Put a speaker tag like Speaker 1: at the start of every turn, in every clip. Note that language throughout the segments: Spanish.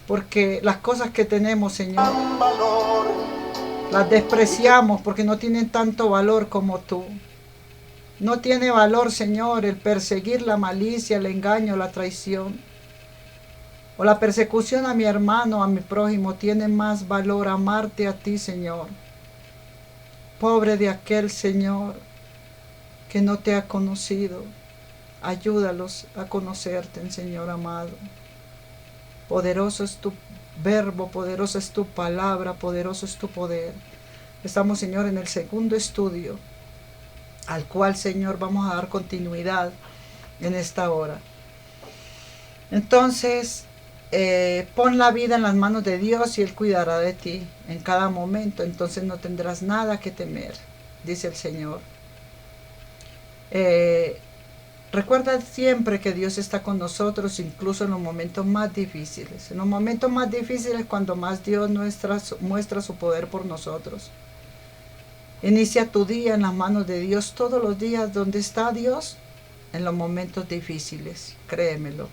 Speaker 1: porque las cosas que tenemos, Señor, las despreciamos porque no tienen tanto valor como tú. No tiene valor, Señor, el perseguir la malicia, el engaño, la traición. O la persecución a mi hermano, a mi prójimo, tiene más valor amarte a ti, Señor. Pobre de aquel, Señor, que no te ha conocido. Ayúdalos a conocerte, Señor amado. Poderoso es tu verbo, poderosa es tu palabra, poderoso es tu poder. Estamos, Señor, en el segundo estudio, al cual, Señor, vamos a dar continuidad en esta hora. Entonces, pon la vida en las manos de Dios y Él cuidará de ti en cada momento. Entonces no tendrás nada que temer, dice el Señor. Recuerda siempre que Dios está con nosotros, incluso en los momentos más difíciles. En los momentos más difíciles, cuando más Dios muestra su poder por nosotros. Inicia tu día en las manos de Dios todos los días. ¿Dónde está Dios? En los momentos difíciles, créemelo.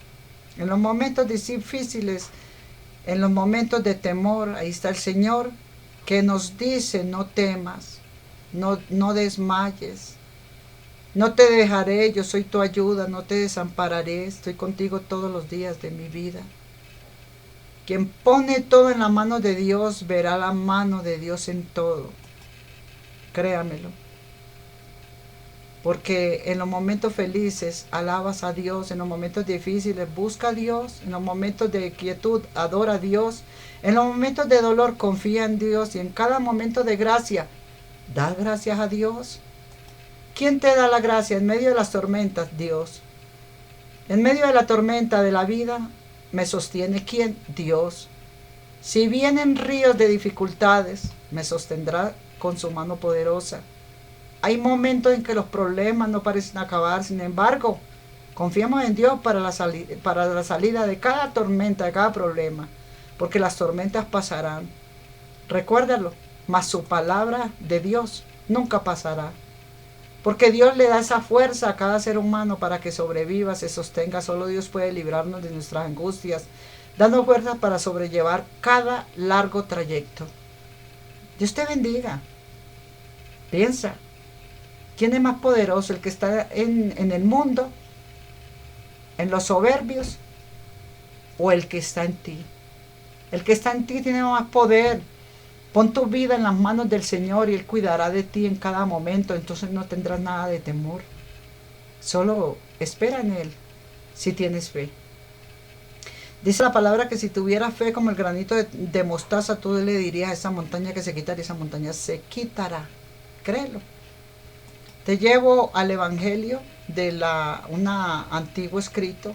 Speaker 1: En los momentos difíciles, en los momentos de temor, ahí está el Señor que nos dice: no temas, no desmayes. No te dejaré, yo soy tu ayuda, no te desampararé, estoy contigo todos los días de mi vida. Quien pone todo en la mano de Dios, verá la mano de Dios en todo. Créamelo. Porque en los momentos felices alabas a Dios, en los momentos difíciles busca a Dios, en los momentos de quietud adora a Dios, en los momentos de dolor confía en Dios y en cada momento de gracia da gracias a Dios. ¿Quién te da la gracia en medio de las tormentas? Dios. En medio de la tormenta de la vida, ¿me sostiene quién? Dios. Si vienen ríos de dificultades, me sostendrá con su mano poderosa. Hay momentos en que los problemas no parecen acabar, sin embargo, confiemos en Dios para la salida de cada tormenta, de cada problema, porque las tormentas pasarán. Recuérdalo, mas su palabra de Dios nunca pasará. Porque Dios le da esa fuerza a cada ser humano para que sobreviva, se sostenga. Solo Dios puede librarnos de nuestras angustias, dando fuerzas para sobrellevar cada largo trayecto. Dios te bendiga. Piensa, ¿quién es más poderoso? ¿El que está en el mundo, en los soberbios, o el que está en ti? El que está en ti tiene más poder. Pon tu vida en las manos del Señor y Él cuidará de ti en cada momento. Entonces no tendrás nada de temor. Solo espera en Él si tienes fe. Dice la palabra que si tuvieras fe como el granito de mostaza, tú le dirías a esa montaña que se quitara, y esa montaña se quitará. Créelo. Te llevo al Evangelio de un antiguo escrito,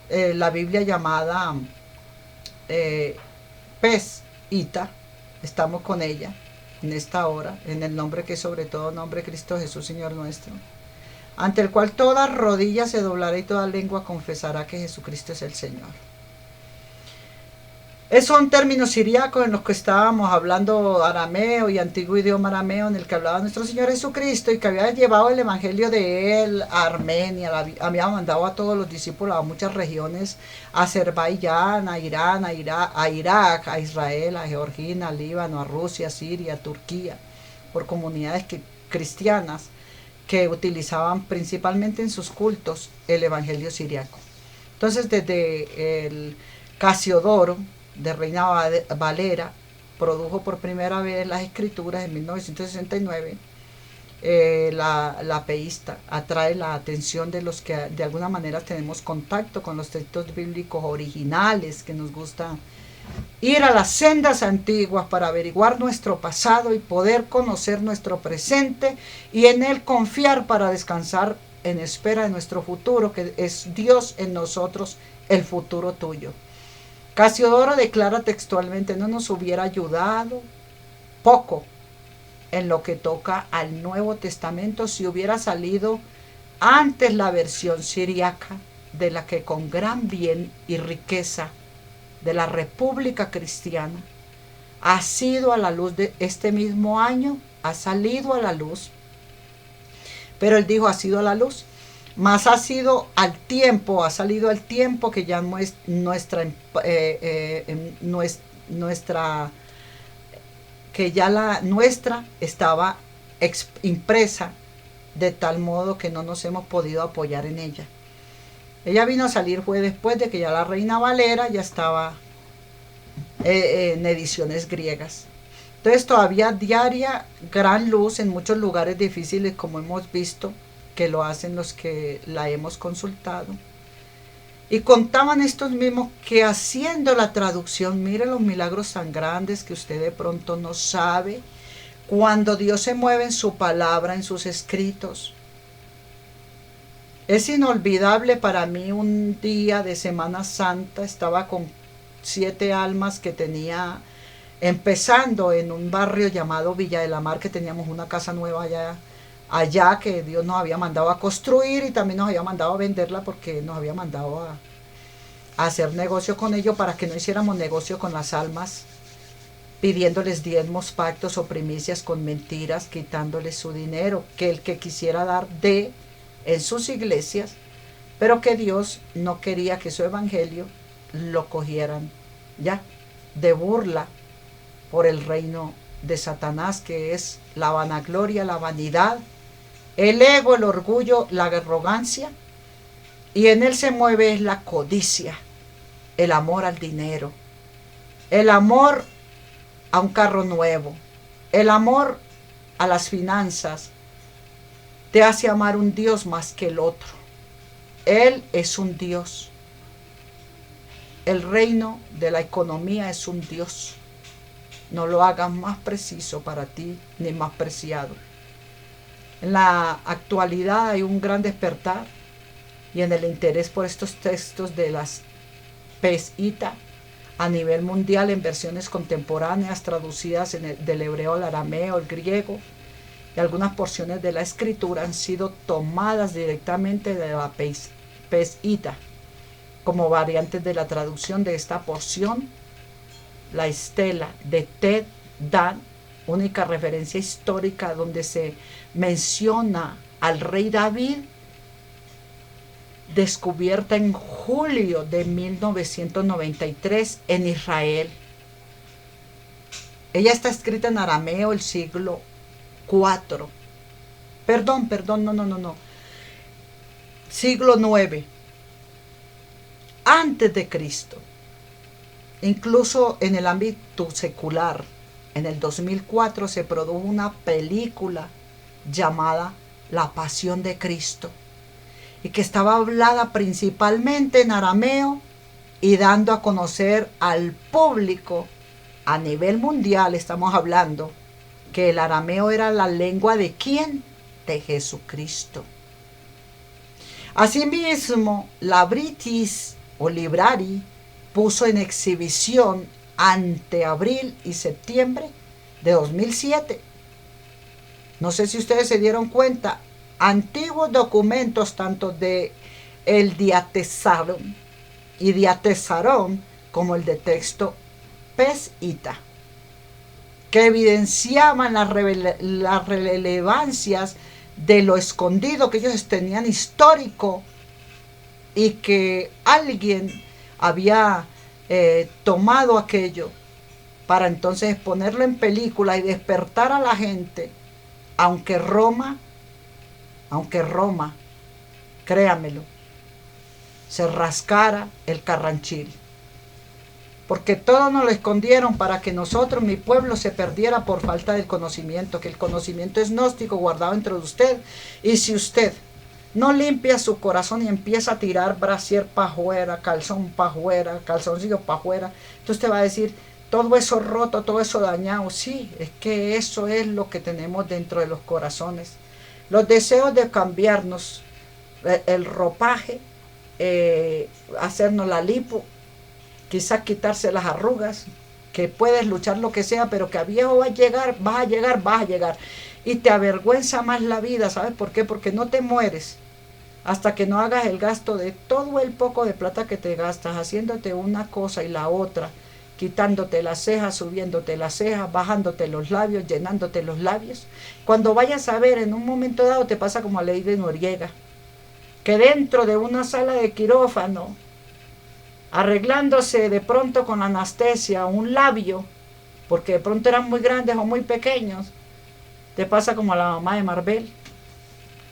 Speaker 1: la Biblia llamada Pesita. Estamos con ella en esta hora, en el nombre que es sobre todo nombre, Cristo Jesús, Señor nuestro, ante el cual toda rodilla se doblará y toda lengua confesará que Jesucristo es el Señor. Esos son términos siriacos en los que estábamos hablando arameo y antiguo idioma arameo, en el que hablaba nuestro Señor Jesucristo y que había llevado el evangelio de Él a Armenia, había mandado a todos los discípulos a muchas regiones, a Azerbaiyán, a Irán, a Irak, a Israel, a Georgia, a Líbano, a Rusia, a Siria, a Turquía, por comunidades cristianas que utilizaban principalmente en sus cultos el evangelio siriaco. Entonces, desde el Casiodoro de Reina Valera produjo por primera vez las escrituras en 1969. La peísta atrae la atención de los que de alguna manera tenemos contacto con los textos bíblicos originales, que nos gusta ir a las sendas antiguas para averiguar nuestro pasado y poder conocer nuestro presente y en él confiar para descansar en espera de nuestro futuro, que es Dios en nosotros, el futuro tuyo. Casiodoro declara textualmente: no nos hubiera ayudado poco en lo que toca al Nuevo Testamento si hubiera salido antes la versión siriaca, de la que con gran bien y riqueza de la República Cristiana ha sido a la luz de este mismo año, ha salido a la luz. Pero él dijo: ha sido a la luz. Más ha sido al tiempo, ha salido al tiempo que ya nuestra, que ya la nuestra estaba impresa de tal modo que no nos hemos podido apoyar en ella. Ella vino a salir fue después de que ya la Reina Valera ya estaba en ediciones griegas. Entonces todavía diaria gran luz en muchos lugares difíciles, como hemos visto que lo hacen los que la hemos consultado. Y contaban estos mismos que haciendo la traducción, mire los milagros tan grandes que usted de pronto no sabe, cuando Dios se mueve en su palabra, en sus escritos. Es inolvidable para mí un día de Semana Santa, estaba con 7 almas que tenía, empezando en un barrio llamado Villa de la Mar, que teníamos una casa nueva allá que Dios nos había mandado a construir y también nos había mandado a venderla porque nos había mandado a hacer negocio con ello para que no hiciéramos negocio con las almas, pidiéndoles diezmos, pactos o primicias con mentiras, quitándoles su dinero, que el que quisiera dar dé en sus iglesias, pero que Dios no quería que su evangelio lo cogieran ya de burla por el reino de Satanás, que es la vanagloria, la vanidad, el ego, el orgullo, la arrogancia, y en él se mueve la codicia, el amor al dinero, el amor a un carro nuevo, el amor a las finanzas, te hace amar un Dios más que el otro. Él es un Dios. El reino de la economía es un Dios. No lo hagas más preciso para ti ni más preciado. En la actualidad hay un gran despertar y en el interés por estos textos de las PES-ITA a nivel mundial en versiones contemporáneas traducidas del hebreo al arameo, al griego, y algunas porciones de la escritura han sido tomadas directamente de la PES-ITA como variantes de la traducción de esta porción. La estela de Ted Dan, única referencia histórica donde se menciona al rey David, descubierta en julio de 1993 en Israel. Ella está escrita en arameo el siglo IV. No. Siglo IX. Antes de Cristo. Incluso en el ámbito secular, en el 2004 se produjo una película llamada La Pasión de Cristo y que estaba hablada principalmente en arameo y dando a conocer al público a nivel mundial, estamos hablando, que el arameo era la lengua de ¿quién? De Jesucristo. Asimismo, la British o Library puso en exhibición ante abril y septiembre de 2007. No sé si ustedes se dieron cuenta, antiguos documentos tanto de el Diatessaron y Diatessaron como el de texto PES-ITA, que evidenciaban las relevancias de lo escondido que ellos tenían histórico y que alguien había tomado aquello para entonces ponerlo en película y despertar a la gente, aunque Roma, créamelo, se rascara el carranchil. Porque todo nos lo escondieron para que nosotros, mi pueblo, se perdiera por falta del conocimiento, que el conocimiento es gnóstico guardado dentro de usted. Y si usted no limpia su corazón y empieza a tirar brasier para afuera, calzón para afuera, calzoncillo para afuera, entonces te va a decir, todo eso roto, todo eso dañado. Sí, es que eso es lo que tenemos dentro de los corazones. Los deseos de cambiarnos el ropaje, hacernos la lipo, quizás quitarse las arrugas, que puedes luchar lo que sea, pero que a viejo vas a llegar. Y te avergüenza más la vida, ¿sabes por qué? Porque no te mueres hasta que no hagas el gasto de todo el poco de plata que te gastas, haciéndote una cosa y la otra, quitándote las cejas, subiéndote las cejas, bajándote los labios, llenándote los labios. Cuando vayas a ver, en un momento dado te pasa como a Ley de Noriega, que dentro de una sala de quirófano, arreglándose de pronto con anestesia un labio, porque de pronto eran muy grandes o muy pequeños, te pasa como a la mamá de Marvel,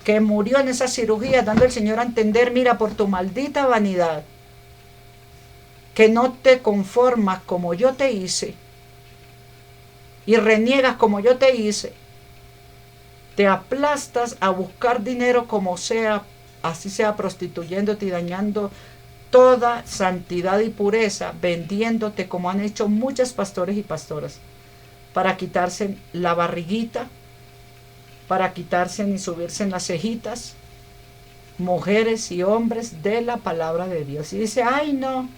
Speaker 1: que murió en esa cirugía, dando el Señor a entender, mira, por tu maldita vanidad, que no te conformas como yo te hice, y reniegas como yo te hice, te aplastas a buscar dinero como sea, así sea prostituyéndote y dañando toda santidad y pureza, vendiéndote como han hecho muchos pastores y pastoras, para quitarse la barriguita, para quitarse y subirse en las cejitas, mujeres y hombres de la palabra de Dios. Y dice, ay no,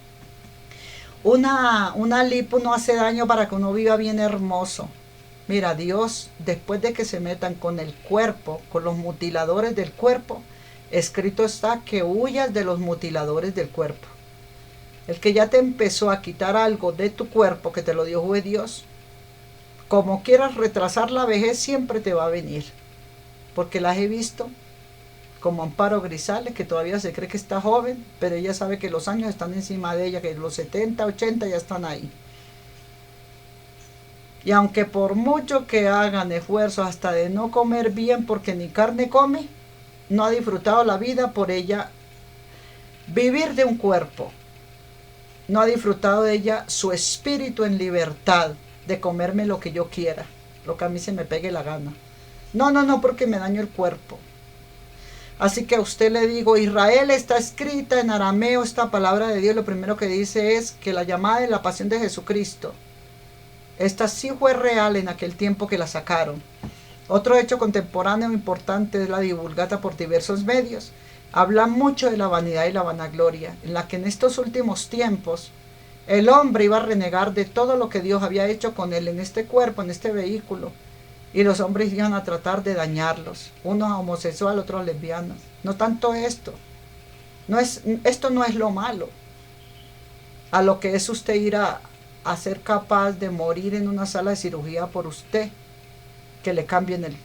Speaker 1: una lipo no hace daño para que uno viva bien hermoso. Mira, Dios, después de que se metan con el cuerpo, con los mutiladores del cuerpo, escrito está que huyas de los mutiladores del cuerpo. El que ya te empezó a quitar algo de tu cuerpo, que te lo dio fue Dios, como quieras retrasar la vejez, siempre te va a venir. Porque las he visto, como Amparo Grisales, que todavía se cree que está joven, pero ella sabe que los años están encima de ella, que los 70, 80 ya están ahí. Y aunque por mucho que hagan esfuerzos hasta de no comer bien porque ni carne come, no ha disfrutado la vida por ella vivir de un cuerpo. No ha disfrutado de ella su espíritu en libertad de comerme lo que yo quiera, lo que a mí se me pegue la gana. No, porque me daño el cuerpo. Así que a usted le digo, Israel está escrita en arameo, esta palabra de Dios, lo primero que dice es que la llamada de la pasión de Jesucristo, esta sí fue real en aquel tiempo que la sacaron. Otro hecho contemporáneo importante es la divulgata por diversos medios. Habla mucho de la vanidad y la vanagloria, en la que en estos últimos tiempos el hombre iba a renegar de todo lo que Dios había hecho con él en este cuerpo, en este vehículo, y los hombres iban a tratar de dañarlos, unos homosexual, otros lesbianos. No tanto esto, esto no es lo malo, a lo que es usted ir a ser capaz de morir en una sala de cirugía por usted, que le cambien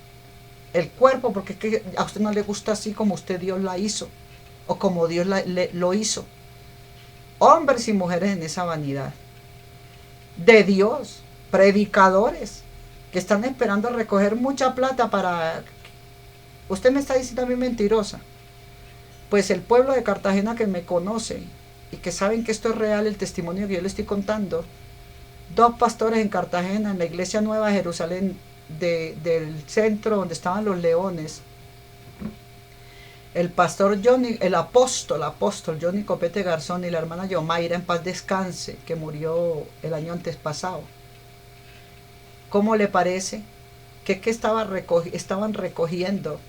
Speaker 1: el cuerpo, porque es que a usted no le gusta así como usted Dios la hizo, o como Dios lo hizo. Hombres y mujeres en esa vanidad de Dios, predicadores que están esperando recoger mucha plata para... Usted me está diciendo a mí mentirosa. Pues el pueblo de Cartagena que me conoce y que saben que esto es real, el testimonio que yo le estoy contando, 2 pastores en Cartagena, en la iglesia Nueva Jerusalén del centro donde estaban los leones, el pastor Johnny, el apóstol Johnny Copete Garzón y la hermana Yomaira, en paz descanse, que murió el año antes pasado. ¿Cómo le parece? Que estaban recogiendo,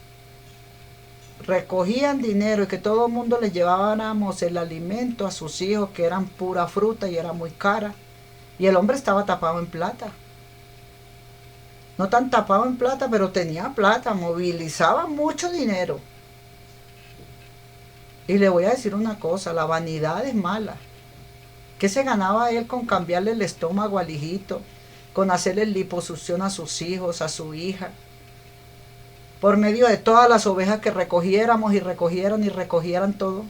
Speaker 1: recogían dinero y que todo el mundo les llevábamos el alimento a sus hijos, que eran pura fruta y era muy cara, y el hombre estaba tapado en plata. No tan tapado en plata, pero tenía plata, movilizaba mucho dinero. Y le voy a decir una cosa, la vanidad es mala. ¿Qué se ganaba él con cambiarle el estómago al hijito? Con hacerle liposucción a sus hijos, a su hija? Por medio de todas las ovejas que recogiéramos y recogieran todo.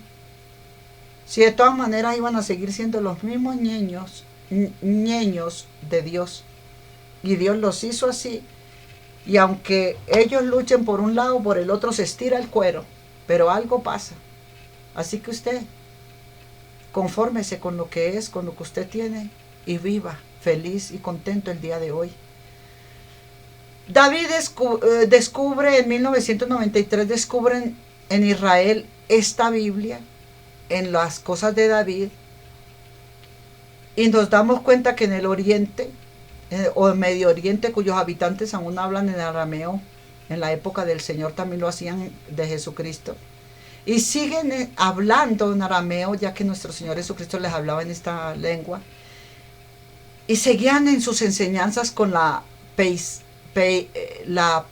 Speaker 1: Si de todas maneras iban a seguir siendo los mismos ñeños de Dios. Y Dios los hizo así. Y aunque ellos luchen por un lado, por el otro se estira el cuero. Pero algo pasa. Así que usted, confórmese con lo que es, con lo que usted tiene, y viva feliz y contento el día de hoy. David descubre en 1993, descubren en Israel esta Biblia, en las cosas de David, y nos damos cuenta que en el Oriente, o en Medio Oriente, cuyos habitantes aún hablan en arameo, en la época del Señor también lo hacían, de Jesucristo, y siguen hablando en arameo, ya que nuestro Señor Jesucristo les hablaba en esta lengua, y seguían en sus enseñanzas con la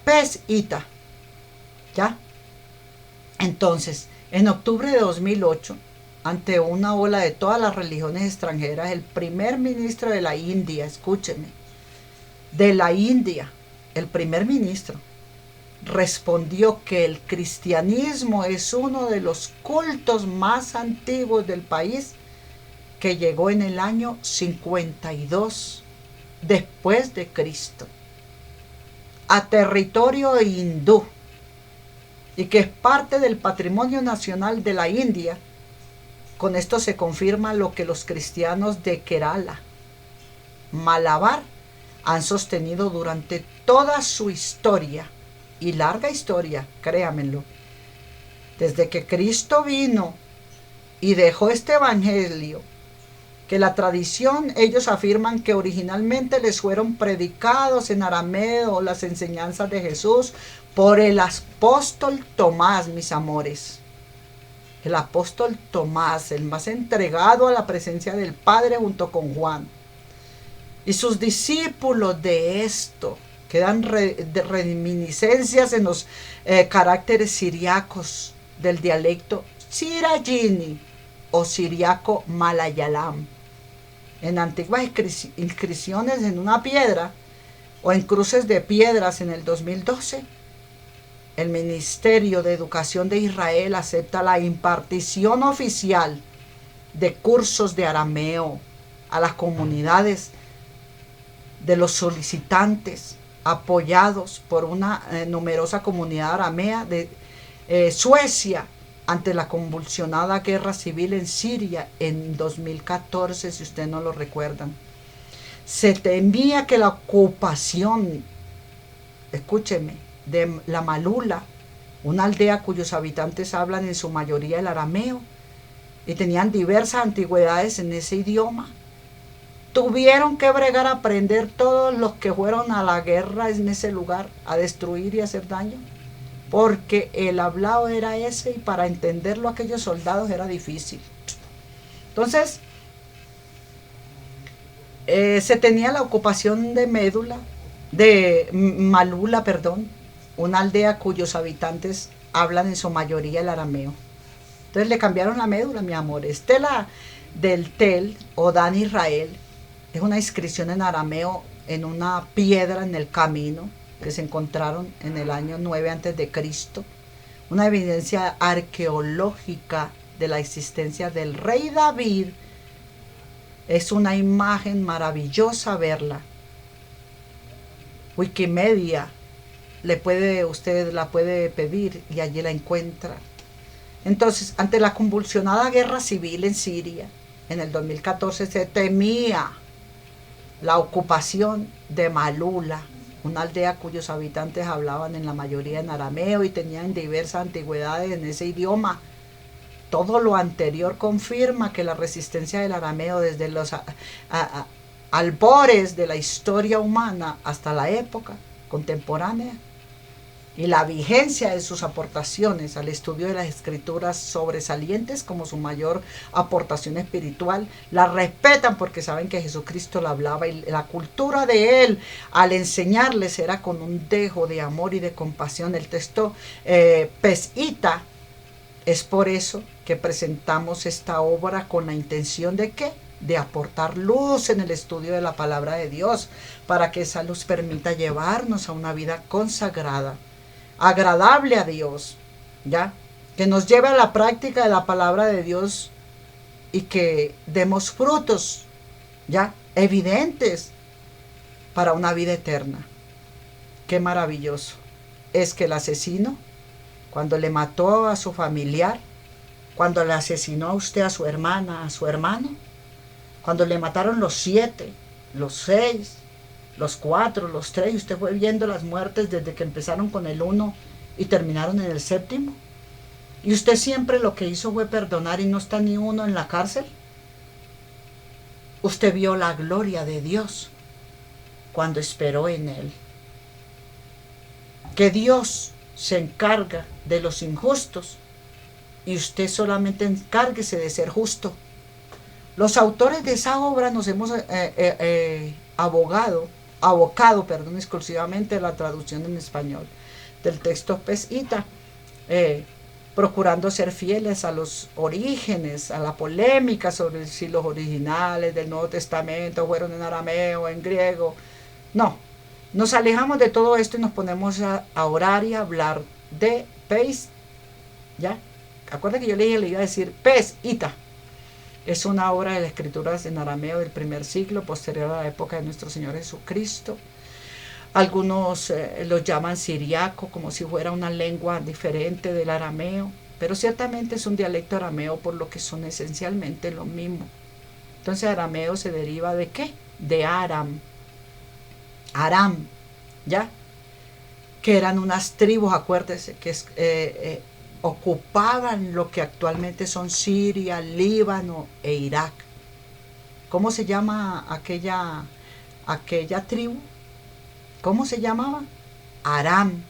Speaker 1: pesita, ¿ya? Entonces, en octubre de 2008, ante una ola de todas las religiones extranjeras, el primer ministro de la India, escúcheme, de la India, el primer ministro, respondió que el cristianismo es uno de los cultos más antiguos del país, que llegó en el año 52 después de Cristo a territorio hindú y que es parte del patrimonio nacional de la India. Con esto se confirma lo que los cristianos de Kerala, Malabar, han sostenido durante toda su historia, y larga historia, créanmelo. Desde que Cristo vino y dejó este evangelio, que la tradición, ellos afirman que originalmente les fueron predicados en arameo las enseñanzas de Jesús por el apóstol Tomás, mis amores. El apóstol Tomás, el más entregado a la presencia del Padre junto con Juan. Y sus discípulos de esto, que dan reminiscencias en los caracteres siriacos del dialecto Sirayini o siriaco malayalam. En antiguas inscripciones en una piedra o en cruces de piedras en el 2012, el Ministerio de Educación de Israel acepta la impartición oficial de cursos de arameo a las comunidades de los solicitantes, apoyados por una numerosa comunidad aramea de Suecia, ante la convulsionada guerra civil en Siria en 2014, si ustedes no lo recuerdan. Se temía que la ocupación, escúcheme, de la Malula, una aldea cuyos habitantes hablan en su mayoría el arameo y tenían diversas antigüedades en ese idioma, tuvieron que bregar a aprender todos los que fueron a la guerra en ese lugar, a destruir y hacer daño, porque el hablado era ese y para entenderlo aquellos soldados era difícil. Entonces, se tenía la ocupación de Malula, una aldea cuyos habitantes hablan en su mayoría el arameo. Entonces le cambiaron la médula, mi amor. Estela del Tel o Dan Israel es una inscripción en arameo en una piedra en el camino que se encontraron en el año 9 a.C., una evidencia arqueológica de la existencia del rey David. Es una imagen maravillosa verla. Wikimedia usted la puede pedir y allí la encuentra. Entonces, ante la convulsionada guerra civil en Siria, en el 2014 se temía la ocupación de Malula, una aldea cuyos habitantes hablaban en la mayoría en arameo y tenían diversas antigüedades en ese idioma. Todo lo anterior confirma que la resistencia del arameo desde los albores de la historia humana hasta la época contemporánea y la vigencia de sus aportaciones al estudio de las escrituras sobresalientes como su mayor aportación espiritual, la respetan porque saben que Jesucristo la hablaba y la cultura de él al enseñarles era con un dejo de amor y de compasión. El texto Pesita, es por eso que presentamos esta obra con la intención de ¿qué? De aportar luz en el estudio de la palabra de Dios, para que esa luz permita llevarnos a una vida consagrada, agradable a Dios, ¿ya? Que nos lleve a la práctica de la palabra de Dios y que demos frutos, ¿ya? Evidentes para una vida eterna. Qué maravilloso es que el asesino, cuando le mató a su familiar, cuando le asesinó a usted, a su hermana, a su hermano, cuando le mataron los 7, los 6, los 4, los 3, y usted fue viendo las muertes desde que empezaron con el 1 y terminaron en el 7, y usted siempre lo que hizo fue perdonar y no está ni uno en la cárcel. Usted vio la gloria de Dios cuando esperó en él. Que Dios se encarga de los injustos y usted solamente encárguese de ser justo. Los autores de esa obra nos hemos abocado, exclusivamente a la traducción en español del texto Pesita, procurando ser fieles a los orígenes, a la polémica sobre si los originales del Nuevo Testamento fueron en arameo o en griego. No, Nos alejamos de todo esto y nos ponemos a orar y a hablar de Pes, ¿ya? Acuerda que yo le iba a decir Pes Ita. Es una obra de las escrituras en arameo del primer siglo, posterior a la época de nuestro Señor Jesucristo. Algunos lo llaman siriaco, como si fuera una lengua diferente del arameo, pero ciertamente es un dialecto arameo, por lo que son esencialmente lo mismo. Entonces arameo se deriva ¿de qué? De Aram. Aram, ¿ya? Que eran unas tribus, acuérdense, que ocupaban lo que actualmente son Siria, Líbano e Irak. ¿Cómo se llama aquella tribu? ¿Cómo se llamaba? Aram.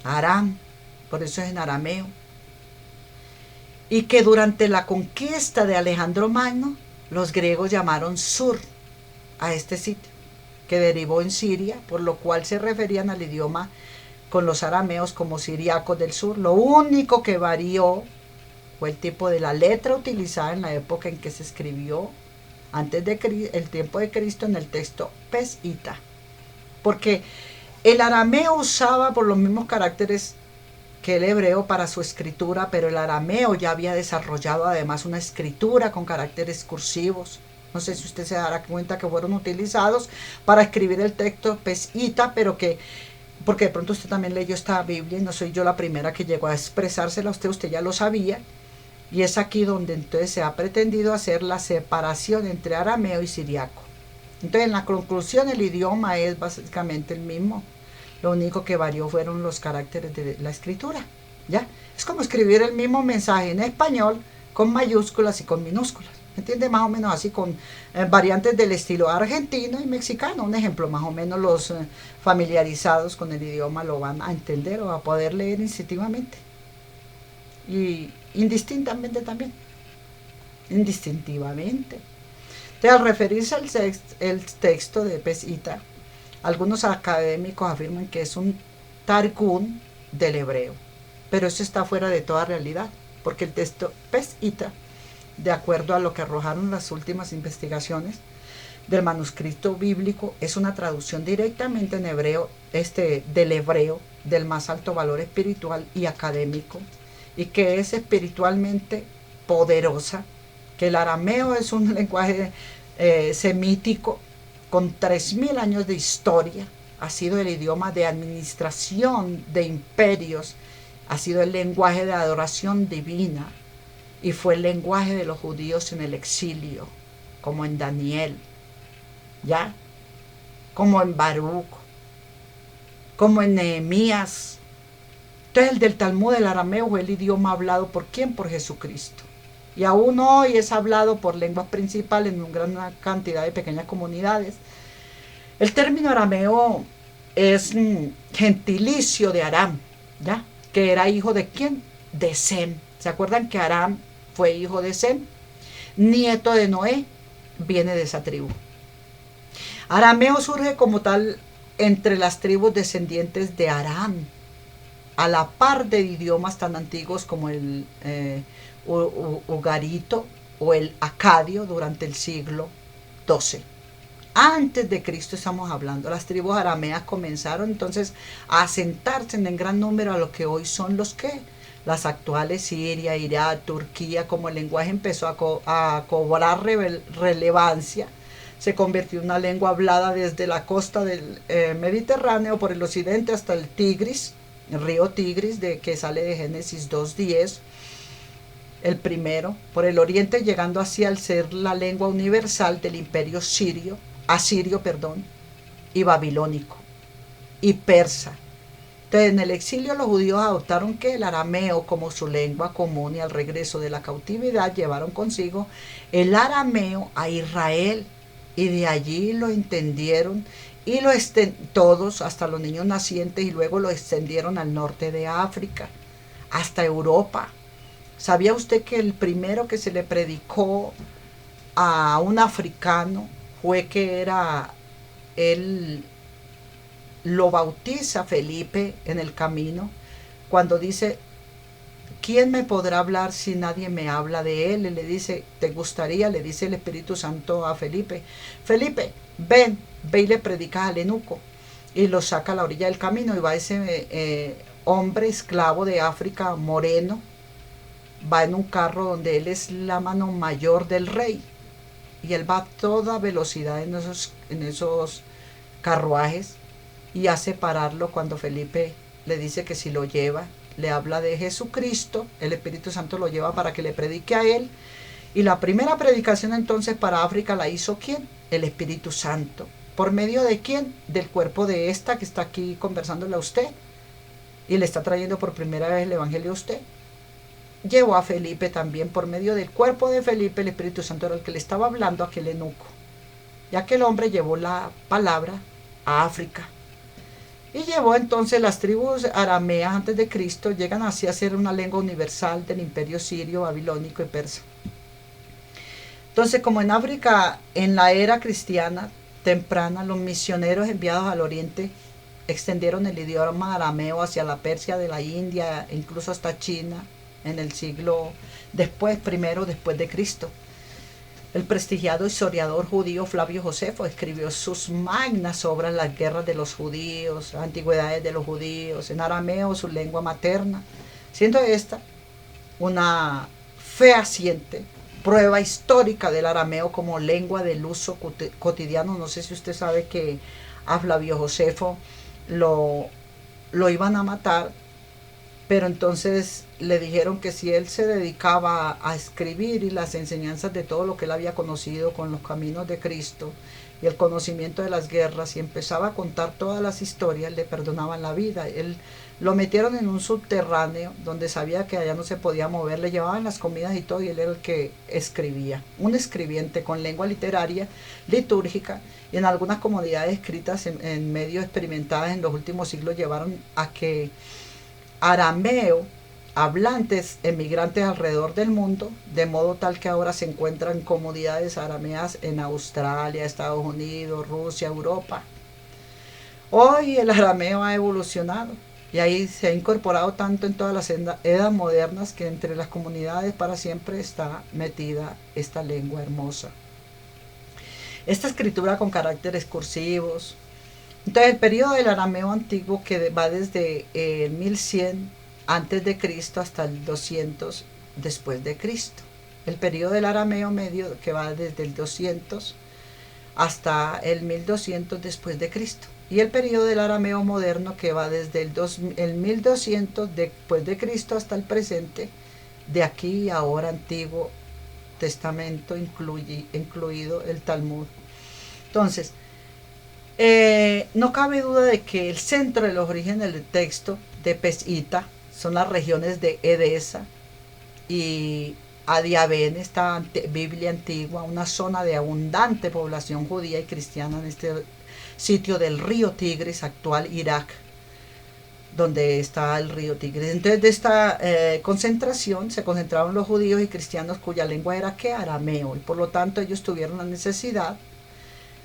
Speaker 1: Aram, por eso es en arameo. Y que durante la conquista de Alejandro Magno, los griegos llamaron Sur a este sitio, que derivó en Siria, por lo cual se referían al idioma con los arameos como siriacos del sur. Lo único que varió fue el tipo de la letra utilizada en la época en que se escribió, antes de el tiempo de Cristo, en el texto Pesita. Porque el arameo usaba por los mismos caracteres que el hebreo para su escritura, pero el arameo ya había desarrollado además una escritura con caracteres cursivos. No sé si usted se dará cuenta que fueron utilizados para escribir el texto Pesita, pero que, porque de pronto usted también leyó esta Biblia y no soy yo la primera que llegó a expresársela a usted, usted ya lo sabía. Y es aquí donde entonces se ha pretendido hacer la separación entre arameo y siriaco. Entonces en la conclusión el idioma es básicamente el mismo. Lo único que varió fueron los caracteres de la escritura, ¿ya? Es como escribir el mismo mensaje en español con mayúsculas y con minúsculas. ¿Entiende? Más o menos así, con variantes del estilo argentino y mexicano. Un ejemplo, más o menos los familiarizados con el idioma lo van a entender o a poder leer instintivamente. Y indistintamente también. Indistintivamente. Entonces, al referirse al texto de Pesita, algunos académicos afirman que es un Targum del hebreo, pero eso está fuera de toda realidad, porque el texto Pesita, de acuerdo a lo que arrojaron las últimas investigaciones del manuscrito bíblico, es una traducción directamente en hebreo, del hebreo, del más alto valor espiritual y académico, y que es espiritualmente poderosa, que el arameo es un lenguaje semítico con 3000 años de historia, ha sido el idioma de administración de imperios, ha sido el lenguaje de adoración divina y fue el lenguaje de los judíos en el exilio, como en Daniel, ¿ya? Como en Baruch, como en Nehemías. Entonces el del Talmud, el arameo, fue el idioma hablado por ¿quién? Por Jesucristo. Y aún hoy es hablado por lenguas principales en una gran cantidad de pequeñas comunidades. El término arameo es gentilicio de Aram, ¿ya? Que era hijo de ¿quién? De Sem. ¿Se acuerdan que Aram fue hijo de Sem? Nieto de Noé, viene de esa tribu. Arameo surge como tal entre las tribus descendientes de Aram, a la par de idiomas tan antiguos como el ugarito o el acadio durante el siglo XII. Antes de Cristo estamos hablando. Las tribus arameas comenzaron entonces a asentarse en gran número a lo que hoy son las actuales Siria, Irak, Turquía. Como el lenguaje empezó a cobrar relevancia, se convirtió en una lengua hablada desde la costa del Mediterráneo por el occidente hasta el Tigris, el río Tigris, que sale de Génesis 2:10, el primero, por el oriente, llegando así al ser la lengua universal del imperio asirio, y babilónico, y persa. Entonces, en el exilio los judíos adoptaron que el arameo como su lengua común, y al regreso de la cautividad llevaron consigo el arameo a Israel, y de allí lo entendieron y todos, hasta los niños nacientes, y luego lo extendieron al norte de África, hasta Europa. ¿Sabía usted que el primero que se le predicó a un africano fue que él lo bautiza Felipe en el camino, cuando dice ¿quién me podrá hablar si nadie me habla de él? Y le dice, ¿te gustaría? Le dice el Espíritu Santo a Felipe, Felipe, ven, ve y le predicas al eunuco. Y lo saca a la orilla del camino y va ese hombre esclavo de África, moreno, va en un carro donde él es la mano mayor del rey. Y él va a toda velocidad en esos carruajes y hace pararlo cuando Felipe le dice que si lo lleva, le habla de Jesucristo, el Espíritu Santo lo lleva para que le predique a él. Y la primera predicación entonces para África la hizo ¿quién? El Espíritu Santo. ¿Por medio de quién? Del cuerpo de esta que está aquí conversándole a usted y le está trayendo por primera vez el Evangelio a usted. Llevó a Felipe también por medio del cuerpo de Felipe, el Espíritu Santo era el que le estaba hablando a aquel eunuco. Y aquel hombre llevó la palabra a África. Y llevó entonces las tribus arameas antes de Cristo, llegan así a ser una lengua universal del imperio sirio, babilónico y persa. Entonces, como en África, en la era cristiana temprana, los misioneros enviados al oriente extendieron el idioma arameo hacia la Persia de la India, incluso hasta China, en el siglo primero después de Cristo. El prestigiado historiador judío Flavio Josefo escribió sus magnas obras, Las guerras de los judíos, Antigüedades de los judíos, en arameo, su lengua materna, siendo esta una fehaciente prueba histórica del arameo como lengua del uso cotidiano. No sé si usted sabe que a Flavio Josefo lo iban a matar, pero entonces le dijeron que si él se dedicaba a escribir y las enseñanzas de todo lo que él había conocido con los caminos de Cristo y el conocimiento de las guerras, y empezaba a contar todas las historias, le perdonaban la vida. Él lo metieron en un subterráneo donde sabía que allá no se podía mover, le llevaban las comidas y todo, y él era el que escribía, un escribiente con lengua literaria, litúrgica, y en algunas comunidades escritas en medio experimentadas en los últimos siglos llevaron a que arameo hablantes emigrantes alrededor del mundo, de modo tal que ahora se encuentran comunidades arameas en Australia, Estados Unidos, Rusia, Europa. Hoy el arameo ha evolucionado y ahí se ha incorporado tanto en todas las edas modernas que entre las comunidades para siempre está metida esta lengua hermosa. Esta escritura con caracteres cursivos. Entonces el periodo del arameo antiguo, que va desde 1100 antes de Cristo hasta el 200 después de Cristo. El periodo del arameo medio, que va desde el 200 hasta el 1200 después de Cristo. Y el periodo del arameo moderno, que va desde el 1200 después de Cristo hasta el presente, de aquí a ahora Antiguo Testamento, incluido el Talmud. Entonces, no cabe duda de que el centro de los orígenes del texto de Pesita son las regiones de Edesa y Adiabén, esta Biblia antigua, una zona de abundante población judía y cristiana en este sitio del río Tigris, actual Irak, donde está el río Tigris. Entonces de esta concentración se concentraron los judíos y cristianos cuya lengua era ¿qué? Arameo, y por lo tanto ellos tuvieron la necesidad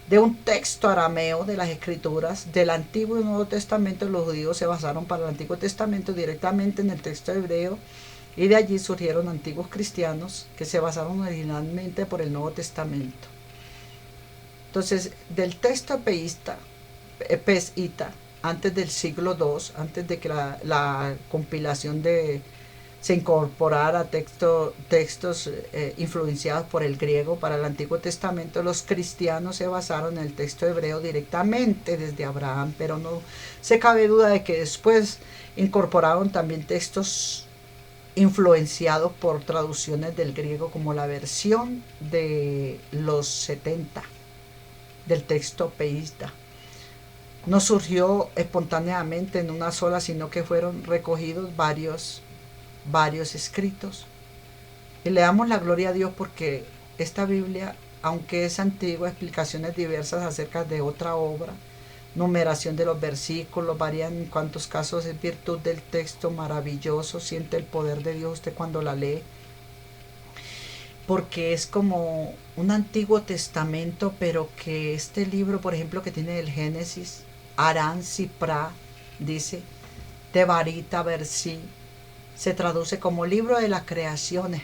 Speaker 1: de un texto arameo de las escrituras del Antiguo y Nuevo Testamento. Los judíos se basaron para el Antiguo Testamento directamente en el texto hebreo, y de allí surgieron antiguos cristianos que se basaron originalmente por el Nuevo Testamento. Entonces, del texto pesita, antes del siglo II, antes de que la compilación se incorporara a textos influenciados por el griego para el Antiguo Testamento, los cristianos se basaron en el texto hebreo directamente desde Abraham, pero no se cabe duda de que después incorporaron también textos influenciados por traducciones del griego, como la versión de los 70 del texto peísta. No surgió espontáneamente en una sola, sino que fueron recogidos varios escritos. Y le damos la gloria a Dios porque esta Biblia, aunque es antigua, explicaciones diversas acerca de otra obra, numeración de los versículos, varían en cuántos casos es virtud del texto, maravilloso, siente el poder de Dios usted cuando la lee, porque es como un Antiguo Testamento, pero que este libro, por ejemplo, que tiene el Génesis, Arán, Sipra, dice, Tebarita, Bersí, se traduce como libro de la creación,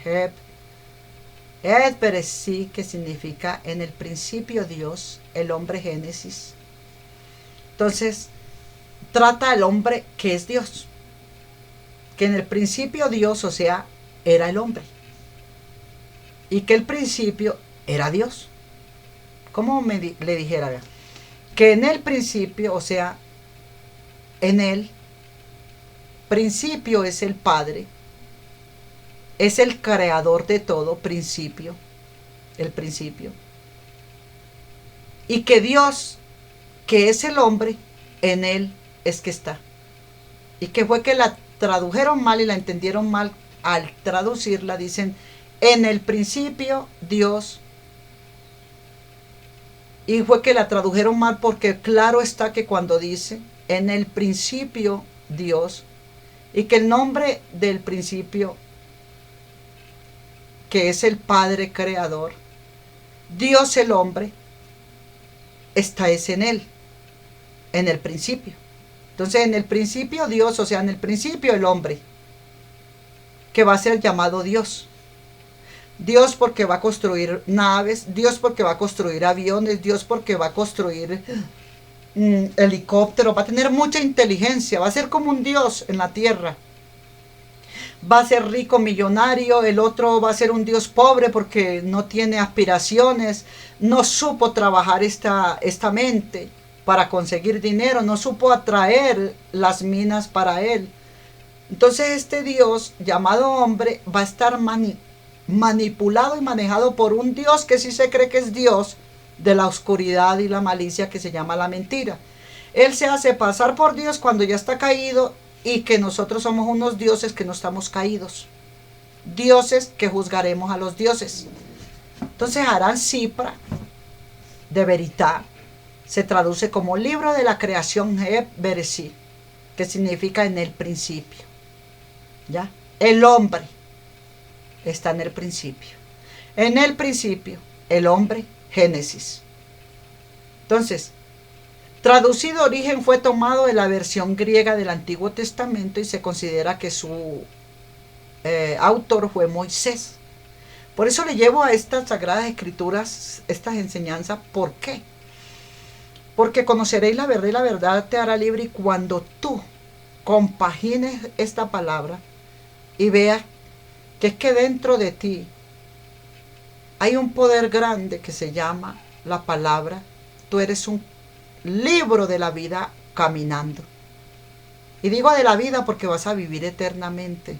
Speaker 1: Et Bereshit, que significa en el principio Dios, el hombre Génesis. Entonces, trata al hombre que es Dios, que en el principio Dios, o sea, era el hombre, y que el principio era Dios. ¿Cómo le dijera? Que en el principio, o sea, en el principio es el Padre, es el creador de todo, principio, el principio. Y que Dios, que es el hombre, en él es que está. Y que fue que la tradujeron mal y la entendieron mal al traducirla. Dicen, en el principio Dios. Y fue que la tradujeron mal porque claro está que cuando dice, en el principio Dios, y que el nombre del principio, que es el Padre Creador, Dios el hombre, está es en él, en el principio. Entonces en el principio Dios, o sea, en el principio el hombre, que va a ser llamado Dios. Dios porque va a construir naves, Dios porque va a construir aviones, Dios porque va a construir helicópteros, va a tener mucha inteligencia, va a ser como un Dios en la tierra. Va a ser rico, millonario, el otro va a ser un Dios pobre porque no tiene aspiraciones, no supo trabajar esta mente para conseguir dinero, no supo atraer las minas para él. Entonces este Dios llamado hombre va a estar manipulado y manejado por un Dios que sí se cree que es Dios de la oscuridad y la malicia, que se llama la mentira. Él se hace pasar por Dios cuando ya está caído, y que nosotros somos unos dioses que no estamos caídos, dioses que juzgaremos a los dioses. Entonces Harán Sipra de Veritá se traduce como libro de la creación, Et Bereshit, que significa en el principio. ¿Ya? El hombre está en el principio. En el principio, el hombre, Génesis. Entonces, traducido origen fue tomado de la versión griega del Antiguo Testamento y se considera que su autor fue Moisés. Por eso le llevo a estas sagradas escrituras estas enseñanzas. ¿Por qué? Porque conoceréis la verdad y la verdad te hará libre. Y cuando tú compagines esta palabra y veas que es que dentro de ti hay un poder grande que se llama la palabra, tú eres un libro de la vida caminando. Y digo de la vida porque vas a vivir eternamente.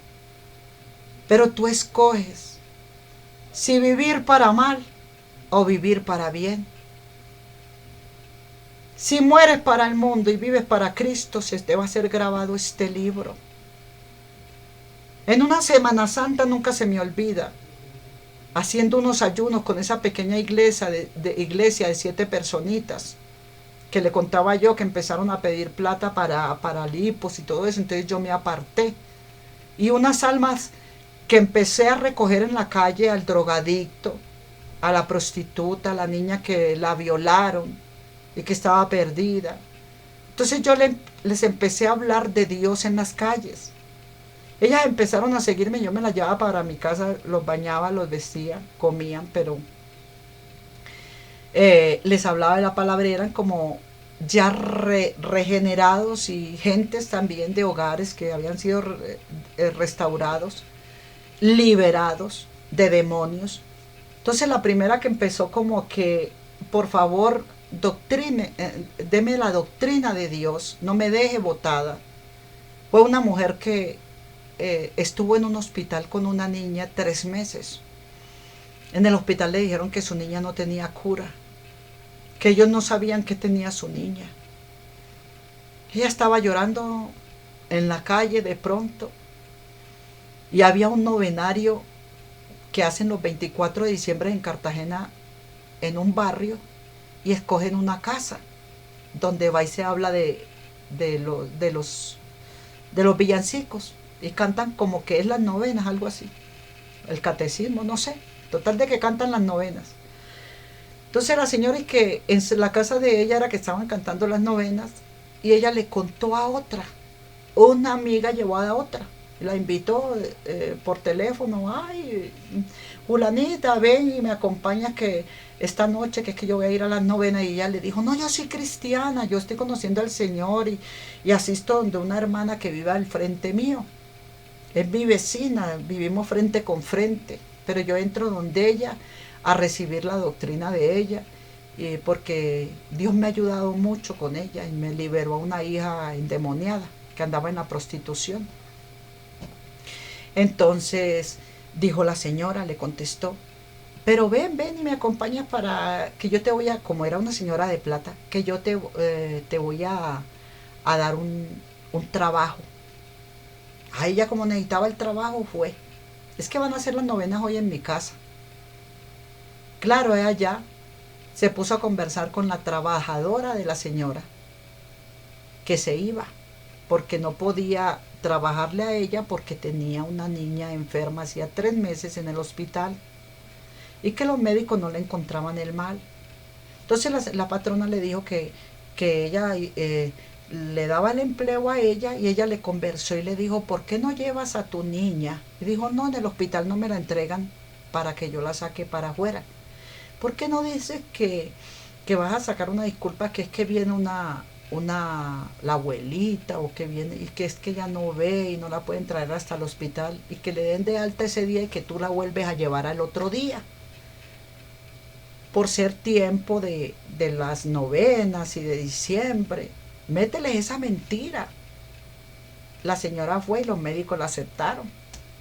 Speaker 1: Pero tú escoges si vivir para mal o vivir para bien. Si mueres para el mundo y vives para Cristo, se te va a ser grabado este libro. En una Semana Santa nunca se me olvida, haciendo unos ayunos con esa pequeña iglesia de 7 personitas, que le contaba yo que empezaron a pedir plata para lipos y todo eso. Entonces yo me aparté, y unas almas que empecé a recoger en la calle, al drogadicto, a la prostituta, a la niña que la violaron y que estaba perdida. Entonces yo les empecé a hablar de Dios en las calles. Ellas empezaron a seguirme, yo me las llevaba para mi casa, los bañaba, los vestía, comían, pero les hablaba de la palabra. Eran como ya regenerados, y gentes también de hogares que habían sido restaurados, liberados de demonios. Entonces la primera que empezó como que, por favor, deme la doctrina de Dios, no me deje botada, fue una mujer que estuvo en un hospital con una niña 3 meses. En el hospital le dijeron que su niña no tenía cura, que ellos no sabían qué tenía su niña. Ella estaba llorando en la calle de pronto, y había un novenario que hacen los 24 de diciembre en Cartagena, en un barrio, y escogen una casa donde va y se habla de los villancicos, y cantan como que es las novenas, algo así, el catecismo, no sé, total de que cantan las novenas. Entonces la señora, es que en la casa de ella era que estaban cantando las novenas, y ella le contó a otra, una amiga llevó a otra, La invitó por teléfono, ay, Julanita, ven y me acompañas que esta noche que es que yo voy a ir a las novenas. Y ella le dijo, no, yo soy cristiana, yo estoy conociendo al Señor y asisto donde una hermana que vive al frente mío. Es mi vecina, vivimos frente con frente, pero yo entro donde ella a recibir la doctrina de ella, porque Dios me ha ayudado mucho con ella y me liberó a una hija endemoniada que andaba en la prostitución. Entonces dijo la señora, le contestó, pero ven y me acompañas para que yo te voy a, como era una señora de plata, que yo te voy a dar un trabajo. A ella como necesitaba el trabajo fue. Es que van a hacer las novenas hoy en mi casa. Claro, ella ya se puso a conversar con la trabajadora de la señora, que se iba, porque no podía trabajarle a ella porque tenía una niña enferma hacía 3 meses en el hospital y que los médicos no le encontraban el mal. Entonces la patrona le dijo que ella le daba el empleo a ella y ella le conversó y le dijo, ¿por qué no llevas a tu niña? Y dijo, no, en el hospital no me la entregan para que yo la saque para afuera. ¿Por qué no dices que vas a sacar una disculpa, que es que viene la abuelita o que viene y que es que ella no ve y no la pueden traer hasta el hospital y que le den de alta ese día y que tú la vuelves a llevar al otro día? Por ser tiempo de las novenas y de diciembre. Mételes esa mentira. La señora fue y los médicos la aceptaron.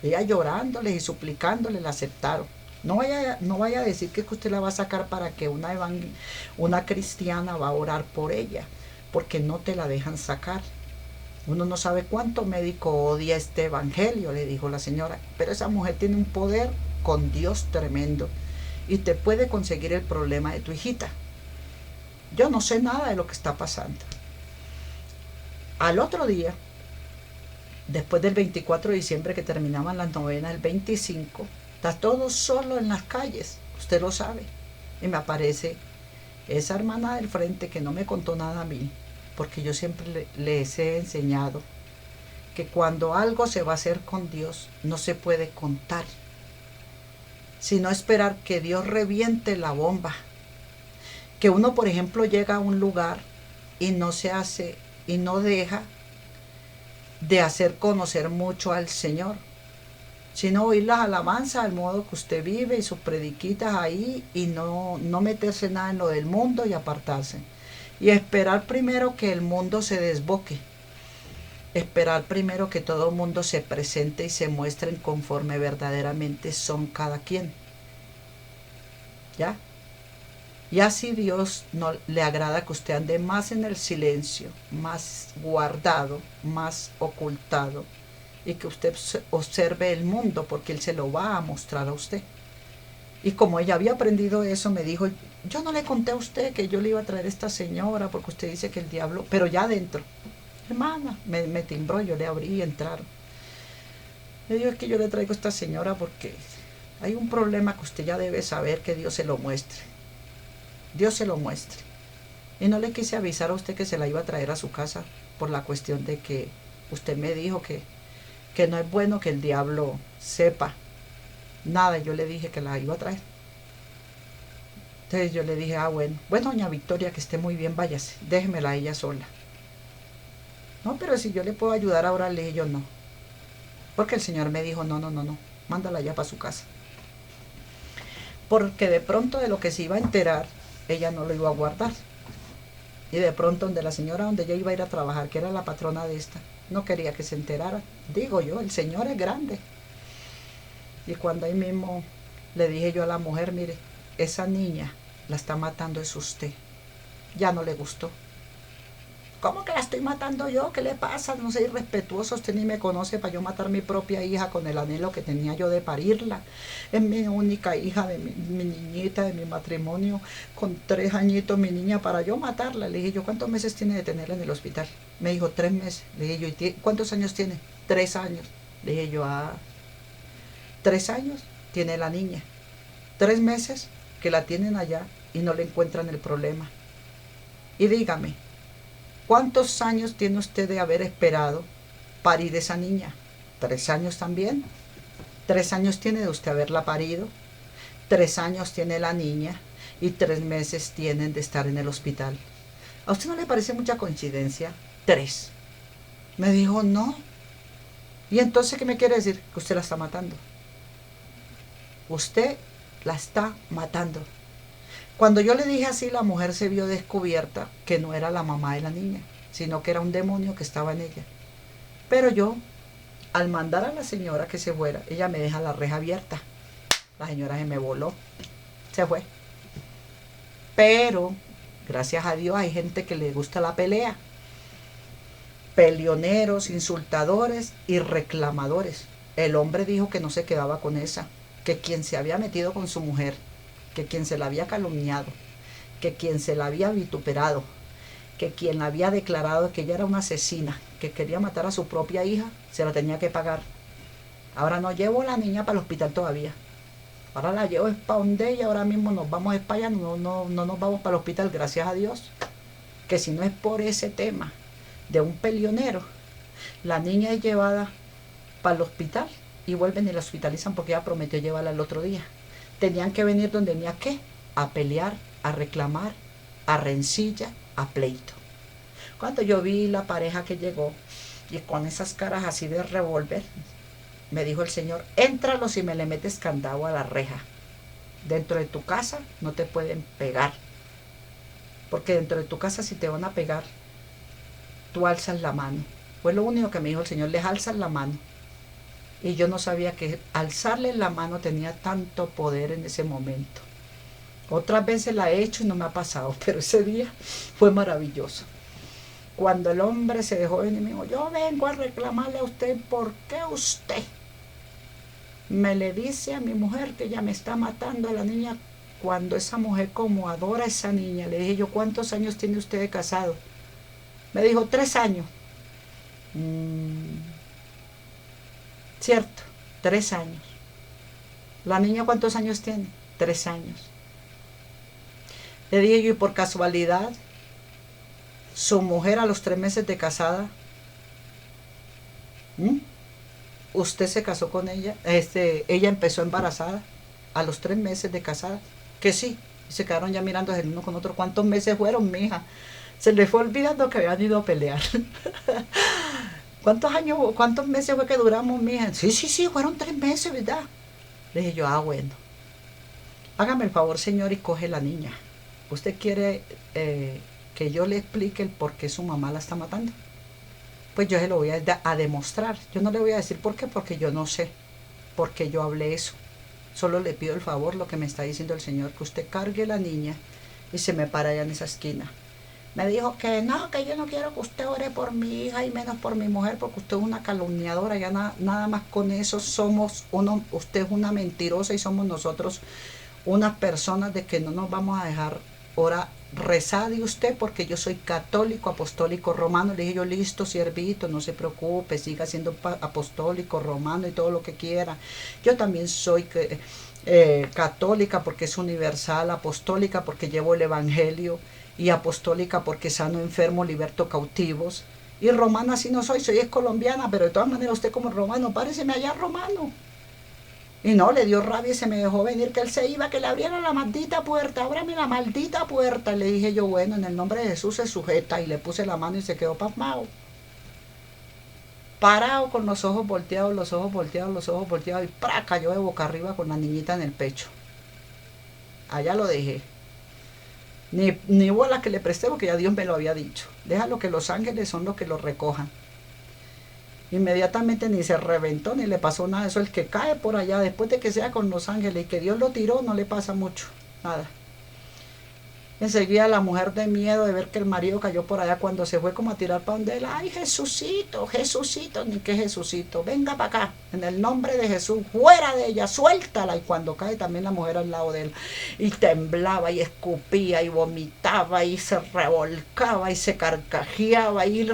Speaker 1: Ella llorándoles y suplicándoles la aceptaron. No vaya a decir que usted la va a sacar para que una cristiana va a orar por ella, porque no te la dejan sacar. Uno no sabe cuánto médico odia este evangelio, le dijo la señora, pero esa mujer tiene un poder con Dios tremendo y te puede conseguir el problema de tu hijita. Yo no sé nada de lo que está pasando. Al otro día, después del 24 de diciembre que terminaban las novenas, el 25, está todo solo en las calles, usted lo sabe. Y me aparece esa hermana del frente que no me contó nada a mí, porque yo siempre les he enseñado que cuando algo se va a hacer con Dios, no se puede contar, sino esperar que Dios reviente la bomba. Que uno, por ejemplo, llega a un lugar y no se hace y no deja de hacer conocer mucho al Señor, sino oír las alabanzas al modo que usted vive y sus prediquitas ahí y no meterse nada en lo del mundo y apartarse. Y esperar primero que el mundo se desboque. Esperar primero que todo el mundo se presente y se muestren conforme verdaderamente son cada quien. ¿Ya? Y así Dios no le agrada que usted ande más en el silencio, más guardado, más ocultado, y que usted observe el mundo porque Él se lo va a mostrar a usted. Y como ella había aprendido eso, me dijo, yo no le conté a usted que yo le iba a traer a esta señora porque usted dice que el diablo, pero ya adentro, hermana, me timbró, yo le abrí y entraron. Le digo, es que yo le traigo a esta señora porque hay un problema que usted ya debe saber, que Dios se lo muestre. Dios se lo muestre. Y no le quise avisar a usted que se la iba a traer a su casa por la cuestión de que usted me dijo que no es bueno que el diablo sepa nada. Yo le dije que la iba a traer. Entonces yo le dije, bueno, doña Victoria, que esté muy bien, váyase, déjemela a ella sola. No, pero si yo le puedo ayudar ahora, le dije yo no. Porque el Señor me dijo, no, mándala ya para su casa. Porque de pronto de lo que se iba a enterar, ella no lo iba a guardar. Y de pronto donde la señora donde ella iba a ir a trabajar, que era la patrona de esta, no quería que se enterara. Digo yo, el Señor es grande. Y cuando ahí mismo le dije yo a la mujer, mire, esa niña la está matando es usted. Ya no le gustó. ¿Cómo que la estoy matando yo? ¿Qué le pasa? No sé, irrespetuoso, usted ni me conoce para yo matar a mi propia hija con el anhelo que tenía yo de parirla. Es mi única hija, de mi niñita, de mi matrimonio, con 3 añitos mi niña, para yo matarla. Le dije yo, ¿cuántos meses tiene de tenerla en el hospital? Me dijo, 3 meses. Le dije yo, ¿y cuántos años tiene? 3 años. Le dije yo, 3 años tiene la niña. 3 meses que la tienen allá y no le encuentran el problema. Y dígame, ¿cuántos años tiene usted de haber esperado parir esa niña? 3 años también. 3 años tiene de usted haberla parido. 3 años tiene la niña y 3 meses tienen de estar en el hospital. ¿A usted no le parece mucha coincidencia? 3. Me dijo, no. ¿Y entonces qué me quiere decir? Que usted la está matando. Usted la está matando. Cuando yo le dije así, la mujer se vio descubierta que no era la mamá de la niña, sino que era un demonio que estaba en ella. Pero yo, al mandar a la señora que se fuera, ella me deja la reja abierta. La señora se me voló, se fue. Pero, gracias a Dios, hay gente que le gusta la pelea. Peleoneros, insultadores y reclamadores. El hombre dijo que no se quedaba con esa, que quien se había metido con su mujer, que quien se la había calumniado, que quien se la había vituperado, que quien la había declarado que ella era una asesina, que quería matar a su propia hija, se la tenía que pagar. Ahora no llevo a la niña para el hospital todavía. Ahora la llevo para donde ella, ahora mismo nos vamos a España, no nos vamos para el hospital, gracias a Dios. Que si no es por ese tema de un peleonero, la niña es llevada para el hospital y vuelven y la hospitalizan porque ella prometió llevarla el otro día. Tenían que venir donde tenía que, a pelear, a reclamar, a rencilla, a pleito. Cuando yo vi la pareja que llegó y con esas caras así de revólver, me dijo el Señor, éntralo si me le metes candado a la reja. Dentro de tu casa no te pueden pegar, porque dentro de tu casa si te van a pegar, tú alzas la mano. Fue lo único que me dijo el Señor, les alzas la mano. Y yo no sabía que alzarle la mano tenía tanto poder en ese momento. Otras veces la he hecho y no me ha pasado, pero ese día fue maravilloso. Cuando el hombre se dejó venir, me dijo, yo vengo a reclamarle a usted, ¿por qué usted me le dice a mi mujer que ella me está matando a la niña cuando esa mujer como adora a esa niña? Le dije yo, ¿cuántos años tiene usted de casado? Me dijo, 3 años. Cierto, 3 años. ¿La niña cuántos años tiene? 3 años. Le dije yo, y por casualidad, su mujer a los 3 meses de casada, usted se casó con ella, ella empezó embarazada a los 3 meses de casada, que sí, y se quedaron ya mirando el uno con otro. ¿Cuántos meses fueron, mija? Se le fue olvidando que habían ido a pelear. ¿Cuántos meses fue que duramos, mija? Sí, fueron 3 meses, ¿verdad? Le dije yo, bueno, hágame el favor, señor, y coge la niña. ¿Usted quiere que yo le explique el por qué su mamá la está matando? Pues yo se lo voy a demostrar. Yo no le voy a decir por qué, porque yo no sé, porque yo hablé eso. Solo le pido el favor, lo que me está diciendo el Señor, que usted cargue la niña y se me para allá en esa esquina. Me dijo que no, que yo no quiero que usted ore por mi hija y menos por mi mujer, porque usted es una calumniadora, ya nada más con eso usted es una mentirosa y somos nosotros unas personas de que no nos vamos a dejar rezar de usted, porque yo soy católico, apostólico, romano. Le dije yo, listo, siervito, no se preocupe, siga siendo apostólico, romano y todo lo que quiera. Yo también soy católica porque es universal, apostólica porque llevo el evangelio, y apostólica porque sano enfermo, liberto cautivos. Y romana sí no soy colombiana, pero de todas maneras usted como romano, páreseme allá romano. Y no, le dio rabia y se me dejó venir, que él se iba, que le abriera la maldita puerta, ábrame la maldita puerta. Y le dije yo, bueno, en el nombre de Jesús se sujeta, y le puse la mano y se quedó pasmado. Parado con los ojos volteados, y ¡pra! Cayó de boca arriba con la niñita en el pecho. Allá lo dejé. Ni bola que le presté, porque ya Dios me lo había dicho. Déjalo que los ángeles son los que lo recojan. Inmediatamente ni se reventó ni le pasó nada. Eso, el que cae por allá después de que sea con los ángeles y que Dios lo tiró, no le pasa mucho, nada. Enseguida la mujer, de miedo de ver que el marido cayó por allá, cuando se fue como a tirar para donde él, ay, Jesucito, ni qué Jesucito, venga para acá, en el nombre de Jesús, fuera de ella, suéltala. Y cuando cae también la mujer al lado de él, y temblaba y escupía y vomitaba y se revolcaba y se carcajeaba y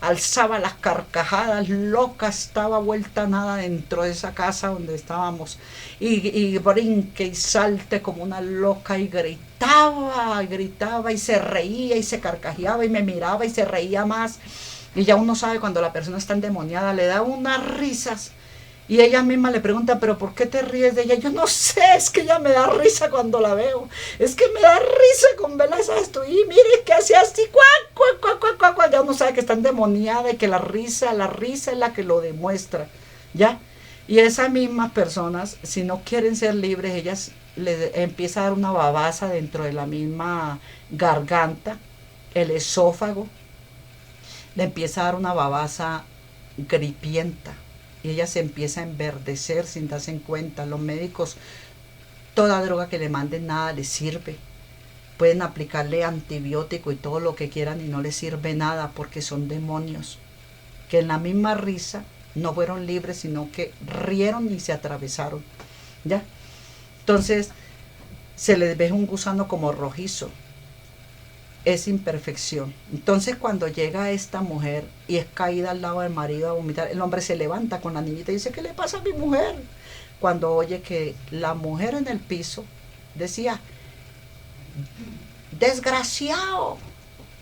Speaker 1: alzaba las carcajadas, loca, estaba vuelta nada dentro de esa casa donde estábamos, y brinque y salte como una loca y gritaba y se reía y se carcajeaba y me miraba y se reía más. Y ya uno sabe cuando la persona está endemoniada, le da unas risas. Y ella misma le pregunta, pero ¿por qué te ríes de ella? Yo no sé, es que ella me da risa cuando la veo. Es que me da risa con verla esto. Y mire que hace así, cuac, cuac, cuac, cuac, cuac, cuac. Ya uno sabe que está endemoniada y que la risa es la que lo demuestra. ¿Ya? Y esas mismas personas, si no quieren ser libres, ellas les empieza a dar una babaza dentro de la misma garganta, el esófago, le empieza a dar una babaza gripienta y ella se empieza a enverdecer sin darse en cuenta. Los médicos, toda droga que le manden, nada les sirve. Pueden aplicarle antibiótico y todo lo que quieran y no les sirve nada porque son demonios que en la misma risa no fueron libres, sino que rieron y se atravesaron. ¿Ya? Entonces se les ve un gusano como rojizo. Es imperfección. Entonces cuando llega esta mujer y es caída al lado del marido a vomitar, el hombre se levanta con la niñita y dice, ¿qué le pasa a mi mujer? Cuando oye que la mujer en el piso decía, desgraciado,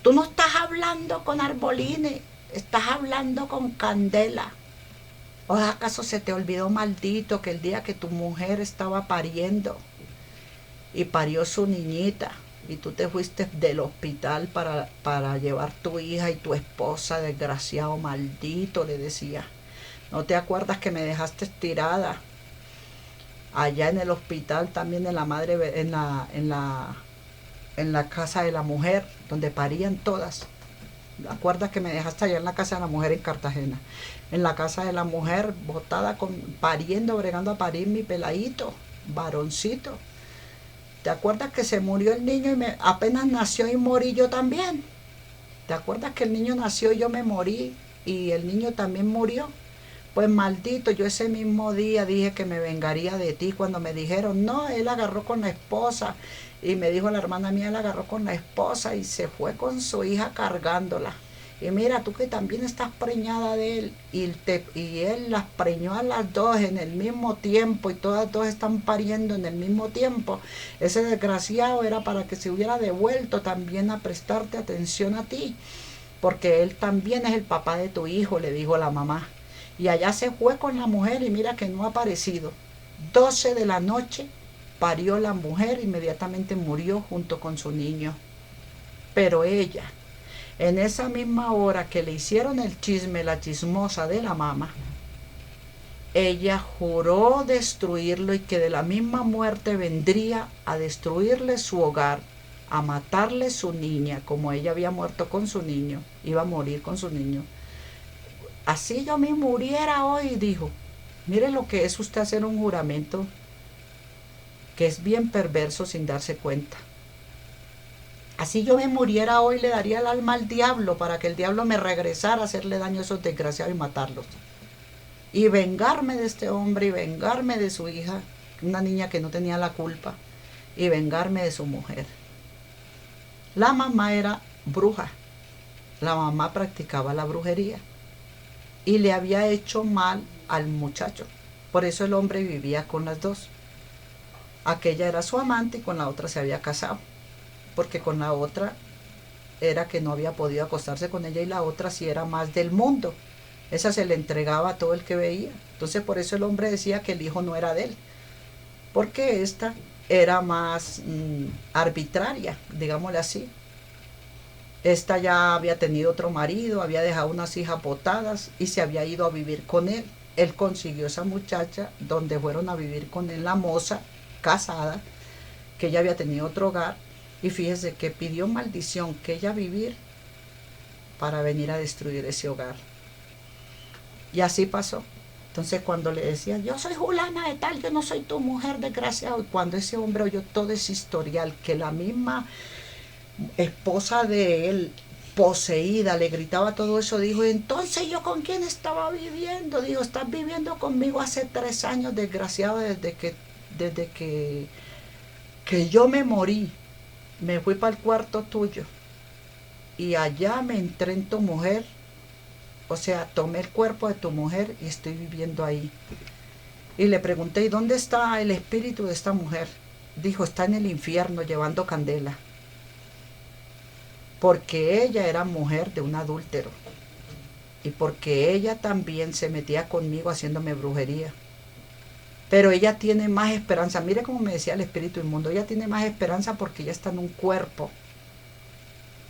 Speaker 1: tú no estás hablando con Arbolini, estás hablando con Candela. ¿O acaso se te olvidó, maldito, que el día que tu mujer estaba pariendo y parió su niñita y tú te fuiste del hospital para llevar tu hija y tu esposa, desgraciado, maldito, le decía? ¿No te acuerdas que me dejaste tirada allá en el hospital, también en la madre, en la casa de la mujer, donde parían todas? ¿Te acuerdas que me dejaste allá en la casa de la mujer en Cartagena? En la casa de la mujer, botada, pariendo, bregando a parir mi peladito, varoncito. ¿Te acuerdas que se murió el niño y apenas nació y morí yo también? ¿Te acuerdas que el niño nació y yo me morí y el niño también murió? Pues maldito, yo ese mismo día dije que me vengaría de ti cuando me dijeron, no, él agarró con la esposa. Y me dijo la hermana mía, él agarró con la esposa y se fue con su hija cargándola. Y mira, tú que también estás preñada de él. Y él las preñó a las dos en el mismo tiempo y todas dos están pariendo en el mismo tiempo. Ese desgraciado era para que se hubiera devuelto también a prestarte atención a ti. Porque él también es el papá de tu hijo, le dijo la mamá. Y allá se fue con la mujer y mira que no ha aparecido. 12 de la noche parió la mujer, inmediatamente murió junto con su niño. Pero ella, en esa misma hora que le hicieron el chisme, la chismosa de la mamá, ella juró destruirlo y que de la misma muerte vendría a destruirle su hogar, a matarle su niña, como ella había muerto con su niño, iba a morir con su niño. Así yo me muriera hoy, dijo. Mire lo que es usted hacer un juramento que es bien perverso sin darse cuenta. Así yo me muriera hoy, le daría el alma al diablo para que el diablo me regresara a hacerle daño a esos desgraciados y matarlos. Y vengarme de este hombre y vengarme de su hija, una niña que no tenía la culpa, y vengarme de su mujer. La mamá era bruja. La mamá practicaba la brujería y le había hecho mal al muchacho. Por eso el hombre vivía con las dos. Aquella era su amante y con la otra se había casado, porque con la otra era que no había podido acostarse con ella y la otra sí era más del mundo. Esa se le entregaba a todo el que veía. Entonces por eso el hombre decía que el hijo no era de él, porque esta era más arbitraria, digámosle así. Esta ya había tenido otro marido, había dejado unas hijas botadas y se había ido a vivir con él. Él consiguió esa muchacha donde fueron a vivir con él, la moza casada, que ella había tenido otro hogar, y fíjese que pidió maldición que ella vivir para venir a destruir ese hogar. Y así pasó. Entonces cuando le decía, yo soy Julana de tal, yo no soy tu mujer, desgraciado, y cuando ese hombre oyó todo ese historial, que la misma esposa de él, poseída, le gritaba todo eso, dijo, entonces yo con quién estaba viviendo. Dijo, estás viviendo conmigo hace 3 años, desgraciado, desde que yo me morí, me fui para el cuarto tuyo y allá me entré en tu mujer, o sea, tomé el cuerpo de tu mujer y estoy viviendo ahí. Y le pregunté, ¿y dónde está el espíritu de esta mujer? Dijo, está en el infierno llevando candela, porque ella era mujer de un adúltero. y porque ella también se metía conmigo haciéndome brujería. Pero ella tiene más esperanza. Mire cómo me decía el espíritu inmundo. Ella tiene más esperanza porque ella está en un cuerpo.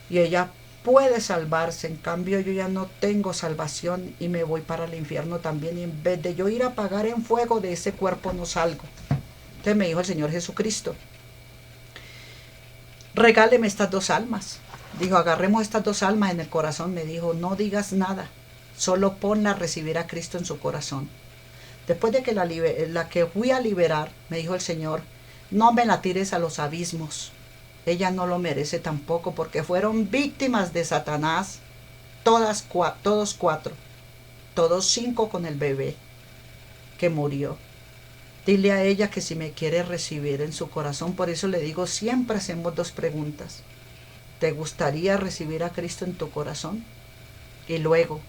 Speaker 1: Y ella puede salvarse. En cambio yo ya no tengo salvación y me voy para el infierno también. Y en vez de yo ir a pagar en fuego, de ese cuerpo no salgo. Entonces me dijo el Señor Jesucristo, regáleme estas dos almas. Dijo, agarremos estas dos almas en el corazón. Me dijo, no digas nada. Solo ponla a recibir a Cristo en su corazón. Después de que la que fui a liberar, me dijo el Señor, no me la tires a los abismos. Ella no lo merece tampoco, porque fueron víctimas de Satanás, todos cuatro, todos 5 con el bebé que murió. Dile a ella que si me quiere recibir en su corazón, por eso le digo, siempre hacemos 2 preguntas. ¿Te gustaría recibir a Cristo en tu corazón? Y luego,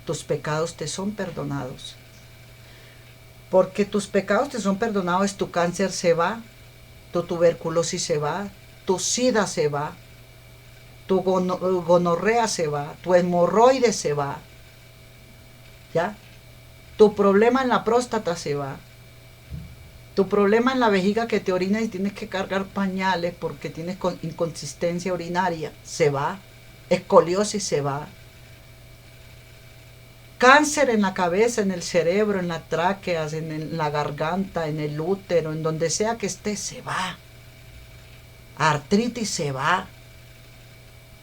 Speaker 1: tus pecados te son perdonados. Porque tus pecados te son perdonados, tu cáncer se va, tu tuberculosis se va, tu sida se va, tu gonorrea se va, tu hemorroide se va, ¿ya? Tu problema en la próstata se va, tu problema en la vejiga que te orinas y tienes que cargar pañales porque tienes inconsistencia urinaria, se va, escoliosis se va. Cáncer en la cabeza, en el cerebro, en las tráqueas, en la garganta, en el útero, en donde sea que esté, se va. Artritis se va.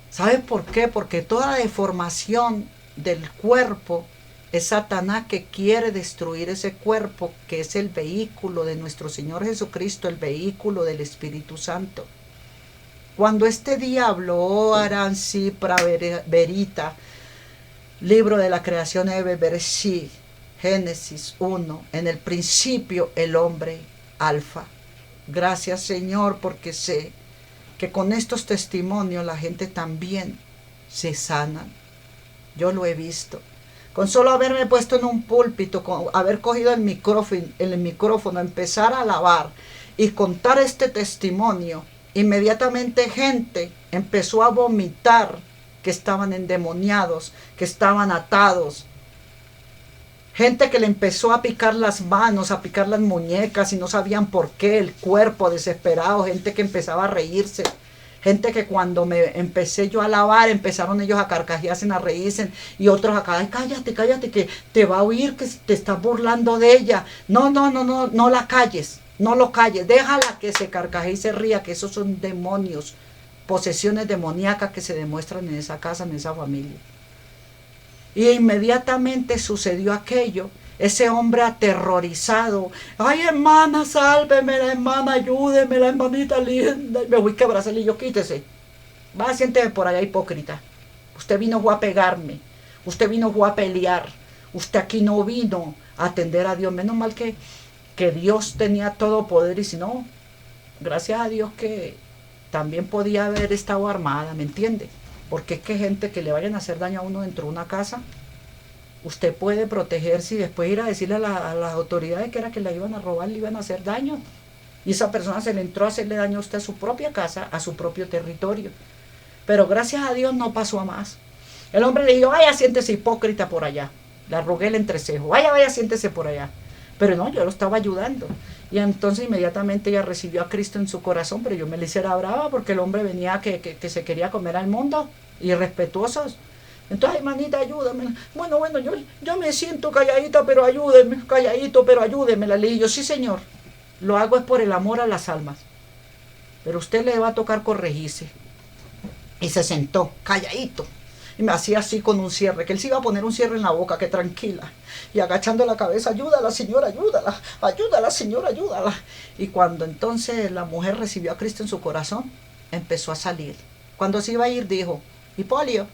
Speaker 1: ¿Sabes por qué? Porque toda deformación del cuerpo es Satanás que quiere destruir ese cuerpo, que es el vehículo de nuestro Señor Jesucristo, el vehículo del Espíritu Santo. Cuando este diablo, oh Aransi Praverita, libro de la creación de Bereshit, Génesis 1, en el principio el hombre alfa. Gracias Señor, porque sé que con estos testimonios la gente también se sana. Yo lo he visto. Con solo haberme puesto en un púlpito, con haber cogido el micrófono, empezar a alabar y contar este testimonio, inmediatamente gente empezó a vomitar, que estaban endemoniados, que estaban atados. Gente que le empezó a picar las manos, a picar las muñecas y no sabían por qué, el cuerpo desesperado, gente que empezaba a reírse. Gente que cuando me empecé yo a alabar, empezaron ellos a carcajearse, a reírse, y otros acá, ay, cállate, cállate, que te va a oír, que te estás burlando de ella. No, no, no, no, no la calles, no lo calles, déjala que se carcajee y se ría, que esos son demonios, posesiones demoníacas que se demuestran en esa casa, en esa familia. Y inmediatamente sucedió aquello. Ese hombre aterrorizado, ay hermana, sálveme, la hermana, ayúdeme, la hermanita linda. Y me voy a abrazarle y yo, quítese. Va, siéntese por allá, hipócrita. Usted vino a pegarme, usted vino a pelear, usted aquí no vino a atender a Dios. Menos mal que Dios tenía todo poder, y si no, gracias a Dios que también podía haber estado armada, ¿me entiende? Porque es que gente que le vayan a hacer daño a uno dentro de una casa, usted puede protegerse y después ir a decirle a las autoridades que era que la iban a robar, le iban a hacer daño. Y esa persona se le entró a hacerle daño a usted, a su propia casa, a su propio territorio. Pero gracias a Dios no pasó a más. El hombre le dijo, vaya, siéntese, hipócrita, por allá. Le arrugué el entrecejo, vaya, vaya, siéntese por allá. Pero no, yo lo estaba ayudando. Y entonces inmediatamente ella recibió a Cristo en su corazón, pero yo me le hice la brava porque el hombre venía que se quería comer al mundo, irrespetuosos. Entonces, hermanita, ayúdame. Bueno, yo me siento calladita, pero ayúdeme, calladito, pero ayúdeme. Le dije yo, sí señor, lo hago es por el amor a las almas. Pero usted le va a tocar corregirse. Y se sentó, calladito. Y me hacía así con un cierre, que él se iba a poner un cierre en la boca, que tranquila. Y agachando la cabeza, ayúdala, señora, ayúdala, ayúdala, señora, ayúdala. Y cuando entonces la mujer recibió a Cristo en su corazón, empezó a salir. Cuando se iba a ir, dijo, Hipolio,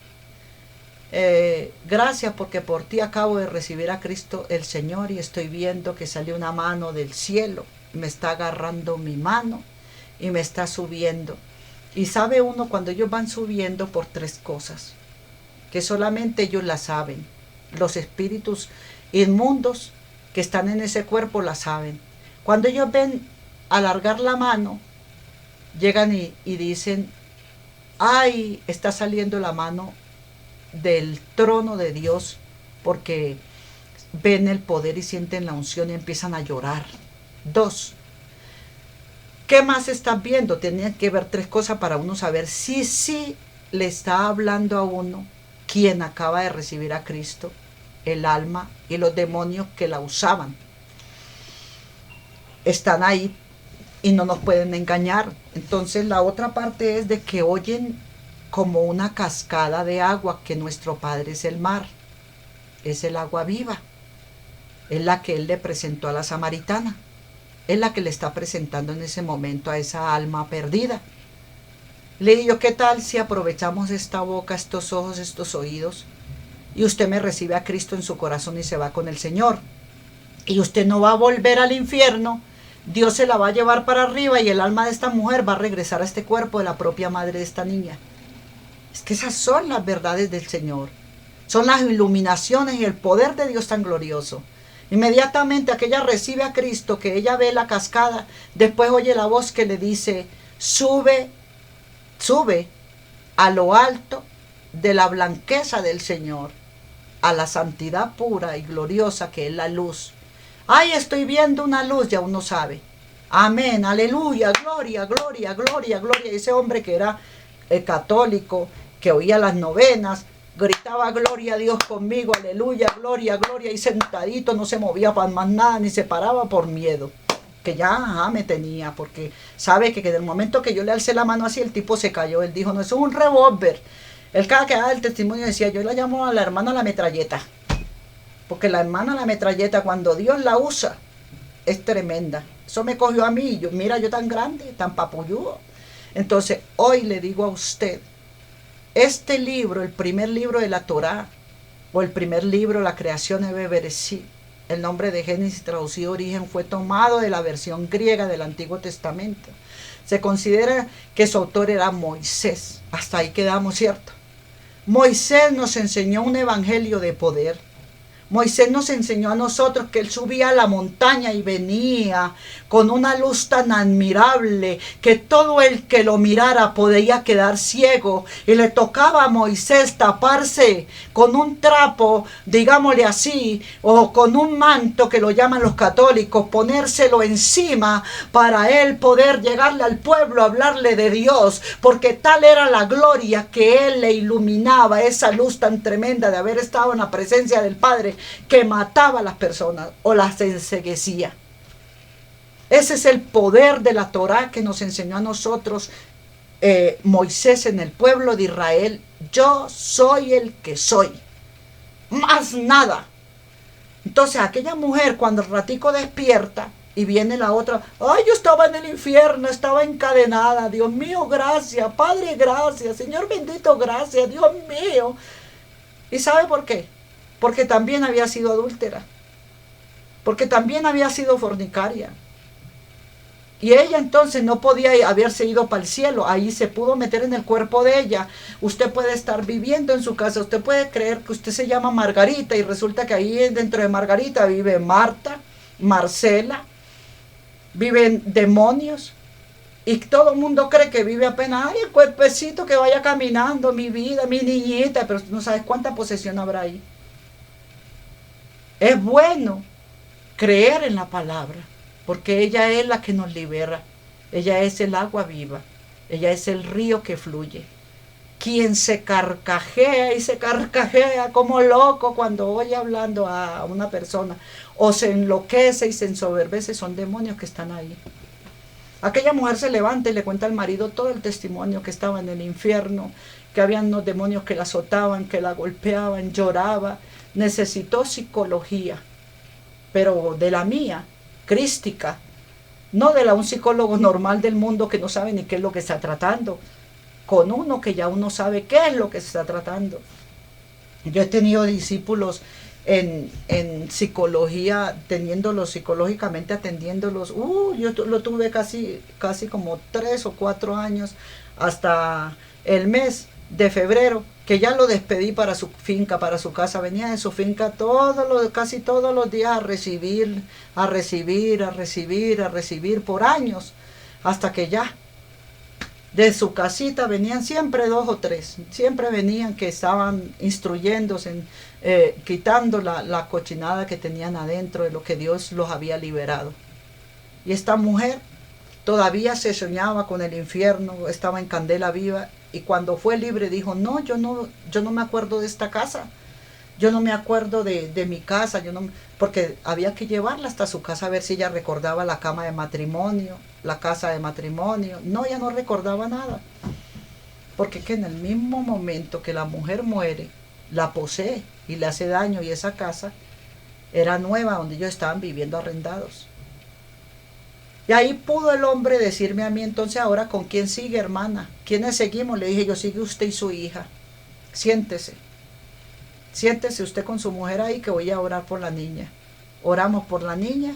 Speaker 1: gracias porque por ti acabo de recibir a Cristo el Señor y estoy viendo que salió una mano del cielo, me está agarrando mi mano y me está subiendo. Y sabe uno cuando ellos van subiendo por 3 cosas, que solamente ellos la saben. Los espíritus inmundos que están en ese cuerpo la saben. Cuando ellos ven alargar la mano, llegan y dicen, ay, está saliendo la mano del trono de Dios, porque ven el poder y sienten la unción y empiezan a llorar. 2. ¿Qué más estás viendo? Tenían que ver 3 cosas para uno saber si sí le está hablando a uno quien acaba de recibir a Cristo, el alma y los demonios que la usaban. Están ahí y no nos pueden engañar. Entonces la otra parte es de que oyen como una cascada de agua, que nuestro Padre es el mar, es el agua viva, es la que Él le presentó a la samaritana, es la que le está presentando en ese momento a esa alma perdida. Le digo, ¿qué tal si aprovechamos esta boca, estos ojos, estos oídos, y usted me recibe a Cristo en su corazón y se va con el Señor? Y usted no va a volver al infierno, Dios se la va a llevar para arriba y el alma de esta mujer va a regresar a este cuerpo de la propia madre de esta niña. Es que esas son las verdades del Señor. Son las iluminaciones y el poder de Dios tan glorioso. Inmediatamente aquella recibe a Cristo, que ella ve la cascada, después oye la voz que le dice, sube a lo alto de la blanqueza del Señor, a la santidad pura y gloriosa que es la luz. Ay, estoy viendo una luz, ya uno sabe. Amén, aleluya, gloria, gloria, gloria, gloria. Ese hombre que era católico, que oía las novenas, gritaba gloria a Dios conmigo, aleluya, gloria, gloria, y sentadito, no se movía para más nada, ni se paraba por miedo, que ya me tenía, porque sabe que desde el momento que yo le alcé la mano así, el tipo se cayó. Él dijo, no, eso es un revólver. Él cada que daba el testimonio decía, yo la llamo a la hermana la metralleta, porque la hermana la metralleta, cuando Dios la usa, es tremenda. Eso me cogió a mí, yo, mira, yo tan grande, tan papulludo. Entonces, hoy le digo a usted, este libro, el primer libro de la Torá, o el primer libro, la creación de Bereshit, el nombre de Génesis traducido origen, fue tomado de la versión griega del Antiguo Testamento. Se considera que su autor era Moisés. Hasta ahí quedamos, ¿cierto? Moisés nos enseñó un evangelio de poder. Moisés nos enseñó a nosotros que él subía a la montaña y venía con una luz tan admirable que todo el que lo mirara podía quedar ciego, y le tocaba a Moisés taparse con un trapo, digámosle así, o con un manto que lo llaman los católicos, ponérselo encima para él poder llegarle al pueblo, hablarle de Dios, porque tal era la gloria que él le iluminaba, esa luz tan tremenda de haber estado en la presencia del Padre, que mataba a las personas o las enceguecía. Ese es el poder de la Torá que nos enseñó a nosotros Moisés en el pueblo de Israel. Yo soy el que soy, más nada. Entonces aquella mujer, cuando el ratico despierta y viene la otra, ay, yo estaba en el infierno, estaba encadenada, Dios mío, gracias, Padre, gracias, Señor bendito, gracias, Dios mío. ¿Y sabe por qué? Porque también había sido adúltera, porque también había sido fornicaria. Y ella entonces no podía haberse ido para el cielo, ahí se pudo meter en el cuerpo de ella. Usted puede estar viviendo en su casa, usted puede creer que usted se llama Margarita y resulta que ahí dentro de Margarita vive Marta, Marcela, viven demonios. Y todo el mundo cree que vive apenas, ay, el cuerpecito que vaya caminando, mi vida, mi niñita, pero no sabes cuánta posesión habrá ahí. Es bueno creer en la palabra, porque ella es la que nos libera. Ella es el agua viva, ella es el río que fluye. Quien se carcajea y se carcajea como loco cuando oye hablando a una persona, o se enloquece y se ensoberbece, son demonios que están ahí. Aquella mujer se levanta y le cuenta al marido todo el testimonio, que estaba en el infierno, que habían unos demonios que la azotaban, que la golpeaban, lloraba. Necesitó psicología, pero de la mía, crística, no de un psicólogo normal del mundo que no sabe ni qué es lo que está tratando, con uno que ya uno sabe qué es lo que se está tratando. Yo he tenido discípulos en psicología, teniéndolos psicológicamente, atendiéndolos. Yo lo tuve casi como 3 o 4 años, hasta el mes de febrero, que ya lo despedí para su finca, para su casa. Venía de su finca casi todos los días a recibir por años, hasta que ya de su casita venían siempre 2 o 3, siempre venían que estaban instruyéndose, quitando la cochinada que tenían adentro de lo que Dios los había liberado. Y esta mujer todavía se soñaba con el infierno, estaba en candela viva, y cuando fue libre dijo, no, yo no me acuerdo de esta casa, yo no me acuerdo de mi casa, porque había que llevarla hasta su casa a ver si ella recordaba la cama de matrimonio, la casa de matrimonio. No, ella no recordaba nada, porque que en el mismo momento que la mujer muere, la posee y le hace daño, y esa casa era nueva donde ellos estaban viviendo arrendados. Y ahí pudo el hombre decirme a mí, entonces ahora ¿con quién sigue, hermana? ¿Quiénes seguimos? Le dije yo, sigue usted y su hija, siéntese. Siéntese usted con su mujer ahí que voy a orar por la niña. Oramos por la niña,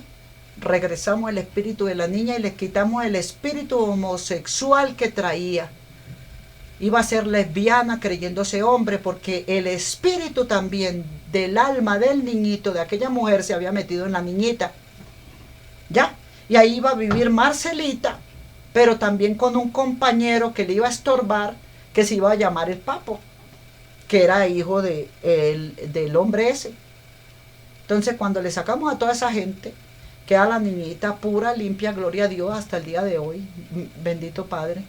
Speaker 1: regresamos el espíritu de la niña y le quitamos el espíritu homosexual que traía. Iba a ser lesbiana creyéndose hombre, porque el espíritu también del alma del niñito, de aquella mujer, se había metido en la niñita. ¿Ya? Y ahí iba a vivir Marcelita, pero también con un compañero que le iba a estorbar, que se iba a llamar el Papo, que era hijo del hombre ese. Entonces cuando le sacamos a toda esa gente, queda la niñita pura, limpia, gloria a Dios, hasta el día de hoy, bendito Padre.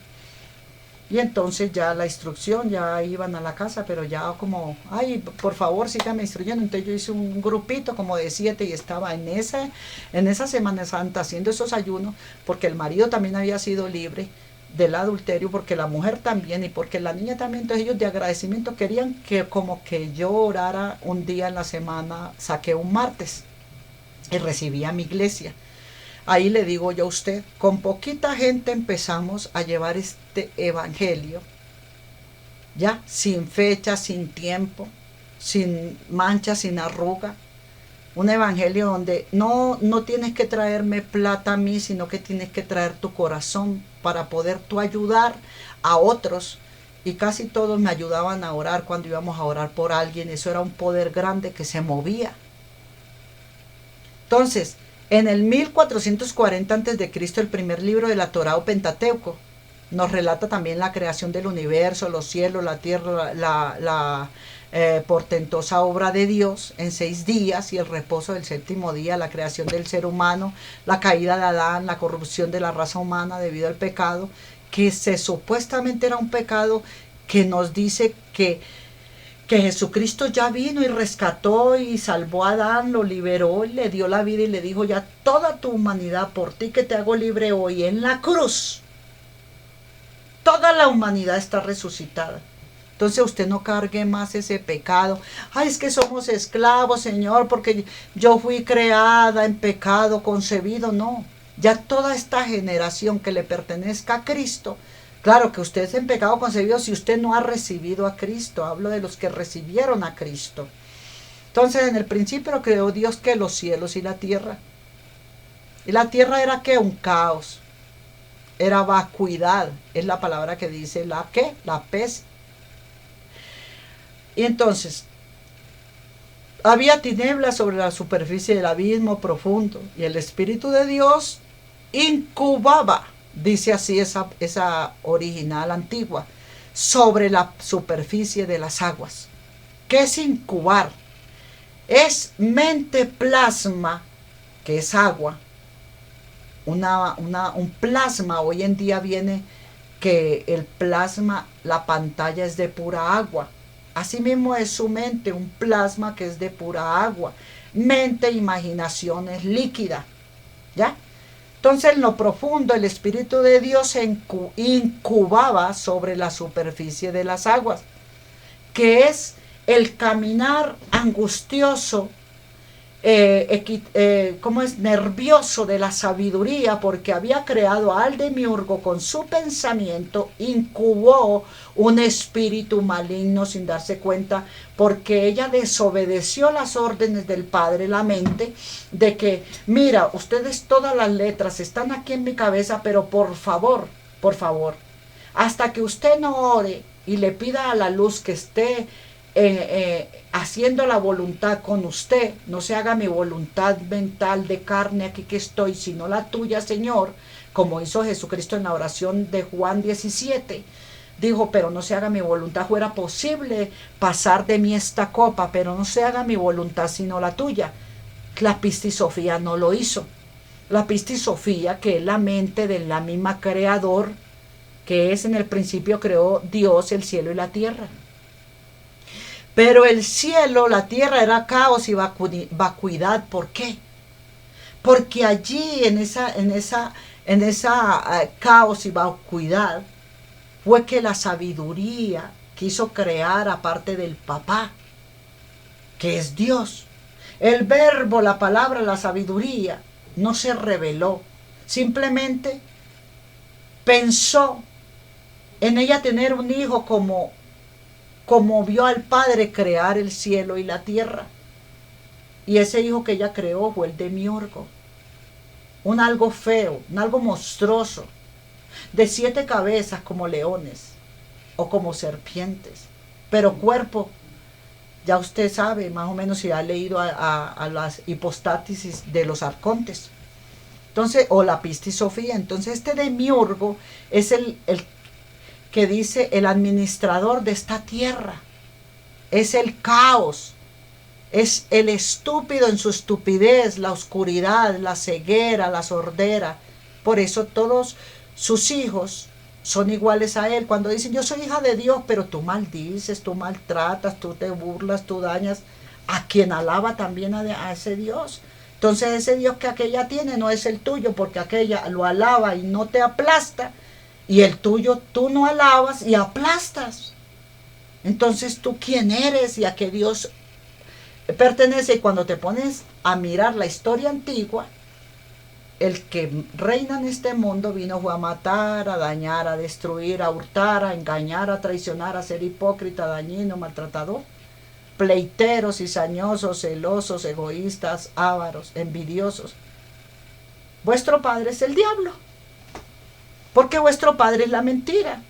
Speaker 1: Y entonces ya la instrucción, ya iban a la casa, pero ya como, ay, por favor, síganme instruyendo. Entonces yo hice un grupito como de 7 y estaba en esa Semana Santa haciendo esos ayunos, porque el marido también había sido libre del adulterio, porque la mujer también, y porque la niña también. Entonces ellos de agradecimiento querían que como que yo orara un día en la semana, saqué un martes y recibí a mi iglesia. Ahí le digo yo a usted, con poquita gente empezamos a llevar este evangelio, ya, sin fecha, sin tiempo, sin mancha, sin arruga. Un evangelio donde no tienes que traerme plata a mí, sino que tienes que traer tu corazón para poder tú ayudar a otros. Y casi todos me ayudaban a orar cuando íbamos a orar por alguien. Eso era un poder grande que se movía. Entonces, en el 1440 a.C., el primer libro de la Torá o Pentateuco nos relata también la creación del universo, los cielos, la tierra, la portentosa obra de Dios en 6 días y el reposo del 7º día, la creación del ser humano, la caída de Adán, la corrupción de la raza humana debido al pecado, que supuestamente era un pecado que nos dice que Jesucristo ya vino y rescató y salvó a Adán, lo liberó, le dio la vida y le dijo, ya toda tu humanidad, por ti que te hago libre hoy en la cruz, toda la humanidad está resucitada. Entonces usted no cargue más ese pecado. Ay, es que somos esclavos, Señor, porque yo fui creada en pecado, concebido. No, ya toda esta generación que le pertenezca a Cristo. Claro que usted es en pecado concebido si usted no ha recibido a Cristo. Hablo de los que recibieron a Cristo. Entonces, en el principio creó Dios que los cielos y la tierra. Y la tierra era ¿qué? Un caos. Era vacuidad. Es la palabra que dice la ¿qué? La pez. Y entonces, había tinieblas sobre la superficie del abismo profundo. Y el Espíritu de Dios incubaba, dice así esa original antigua, sobre la superficie de las aguas. ¿Qué es incubar? Es mente plasma, que es agua. Un plasma, hoy en día viene que el plasma, la pantalla es de pura agua. Asimismo es su mente, un plasma que es de pura agua. Mente, imaginación es líquida. ¿Ya? Entonces en lo profundo el Espíritu de Dios se incubaba sobre la superficie de las aguas, que es el caminar angustioso, como es nervioso de la sabiduría, porque había creado al demiurgo con su pensamiento, incubó un espíritu maligno sin darse cuenta, porque ella desobedeció las órdenes del Padre, la mente, de que, mira, ustedes todas las letras están aquí en mi cabeza, pero por favor, hasta que usted no ore y le pida a la luz que esté haciendo la voluntad con usted, no se haga mi voluntad mental de carne aquí que estoy, sino la tuya, Señor, como hizo Jesucristo en la oración de Juan 17. Dijo, pero no se haga mi voluntad, fuera posible pasar de mí esta copa, pero no se haga mi voluntad sino la tuya. La Pistisofía no lo hizo. La Pistisofía, que es la mente de la misma creador, que es en el principio creó Dios el cielo y la tierra. Pero el cielo, la tierra era caos y vacuidad. ¿Por qué? Porque allí en esa caos y vacuidad fue que la sabiduría quiso crear aparte del papá, que es Dios. El verbo, la palabra, la sabiduría no se reveló, simplemente pensó en ella tener un hijo como vio al Padre crear el cielo y la tierra. Y ese hijo que ella creó fue el demiurgo, un algo feo, un algo monstruoso, de 7 cabezas como leones o como serpientes, pero cuerpo, ya usted sabe más o menos si ha leído a las hipostátisis de los arcontes, entonces, o la Pistisofía. Entonces este demiurgo es el que dice el administrador de esta tierra, es el caos, es el estúpido en su estupidez, la oscuridad, la ceguera, la sordera. Por eso todos sus hijos son iguales a él. Cuando dicen yo soy hija de Dios, pero tú maldices, tú maltratas, tú te burlas, tú dañas a quien alaba también a ese Dios. Entonces ese Dios que aquella tiene no es el tuyo, porque aquella lo alaba y no te aplasta, y el tuyo tú no alabas y aplastas. Entonces tú quién eres y a qué Dios pertenece. Y cuando te pones a mirar la historia antigua, el que reina en este mundo vino fue a matar, a dañar, a destruir, a hurtar, a engañar, a traicionar, a ser hipócrita, dañino, maltratador, pleiteros, cizañosos, celosos, egoístas, ávaros, envidiosos. Vuestro padre es el diablo, porque vuestro padre es la mentira.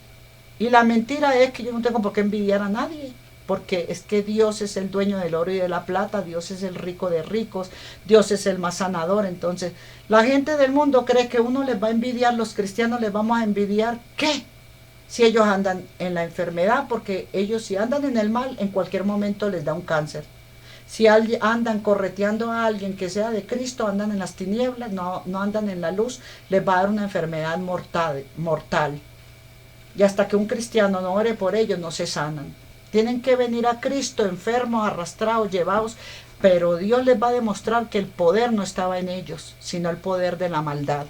Speaker 1: Y la mentira es que yo no tengo por qué envidiar a nadie, porque es que Dios es el dueño del oro y de la plata, Dios es el rico de ricos, Dios es el más sanador. Entonces la gente del mundo cree que uno les va a envidiar, los cristianos les vamos a envidiar, ¿qué? Si ellos andan en la enfermedad, porque ellos si andan en el mal, en cualquier momento les da un cáncer. Si andan correteando a alguien que sea de Cristo, andan en las tinieblas, no andan en la luz, les va a dar una enfermedad mortal. Y hasta que un cristiano no ore por ellos, no se sanan. Tienen que venir a Cristo enfermos, arrastrados, llevados, pero Dios les va a demostrar que el poder no estaba en ellos, sino el poder de la maldad.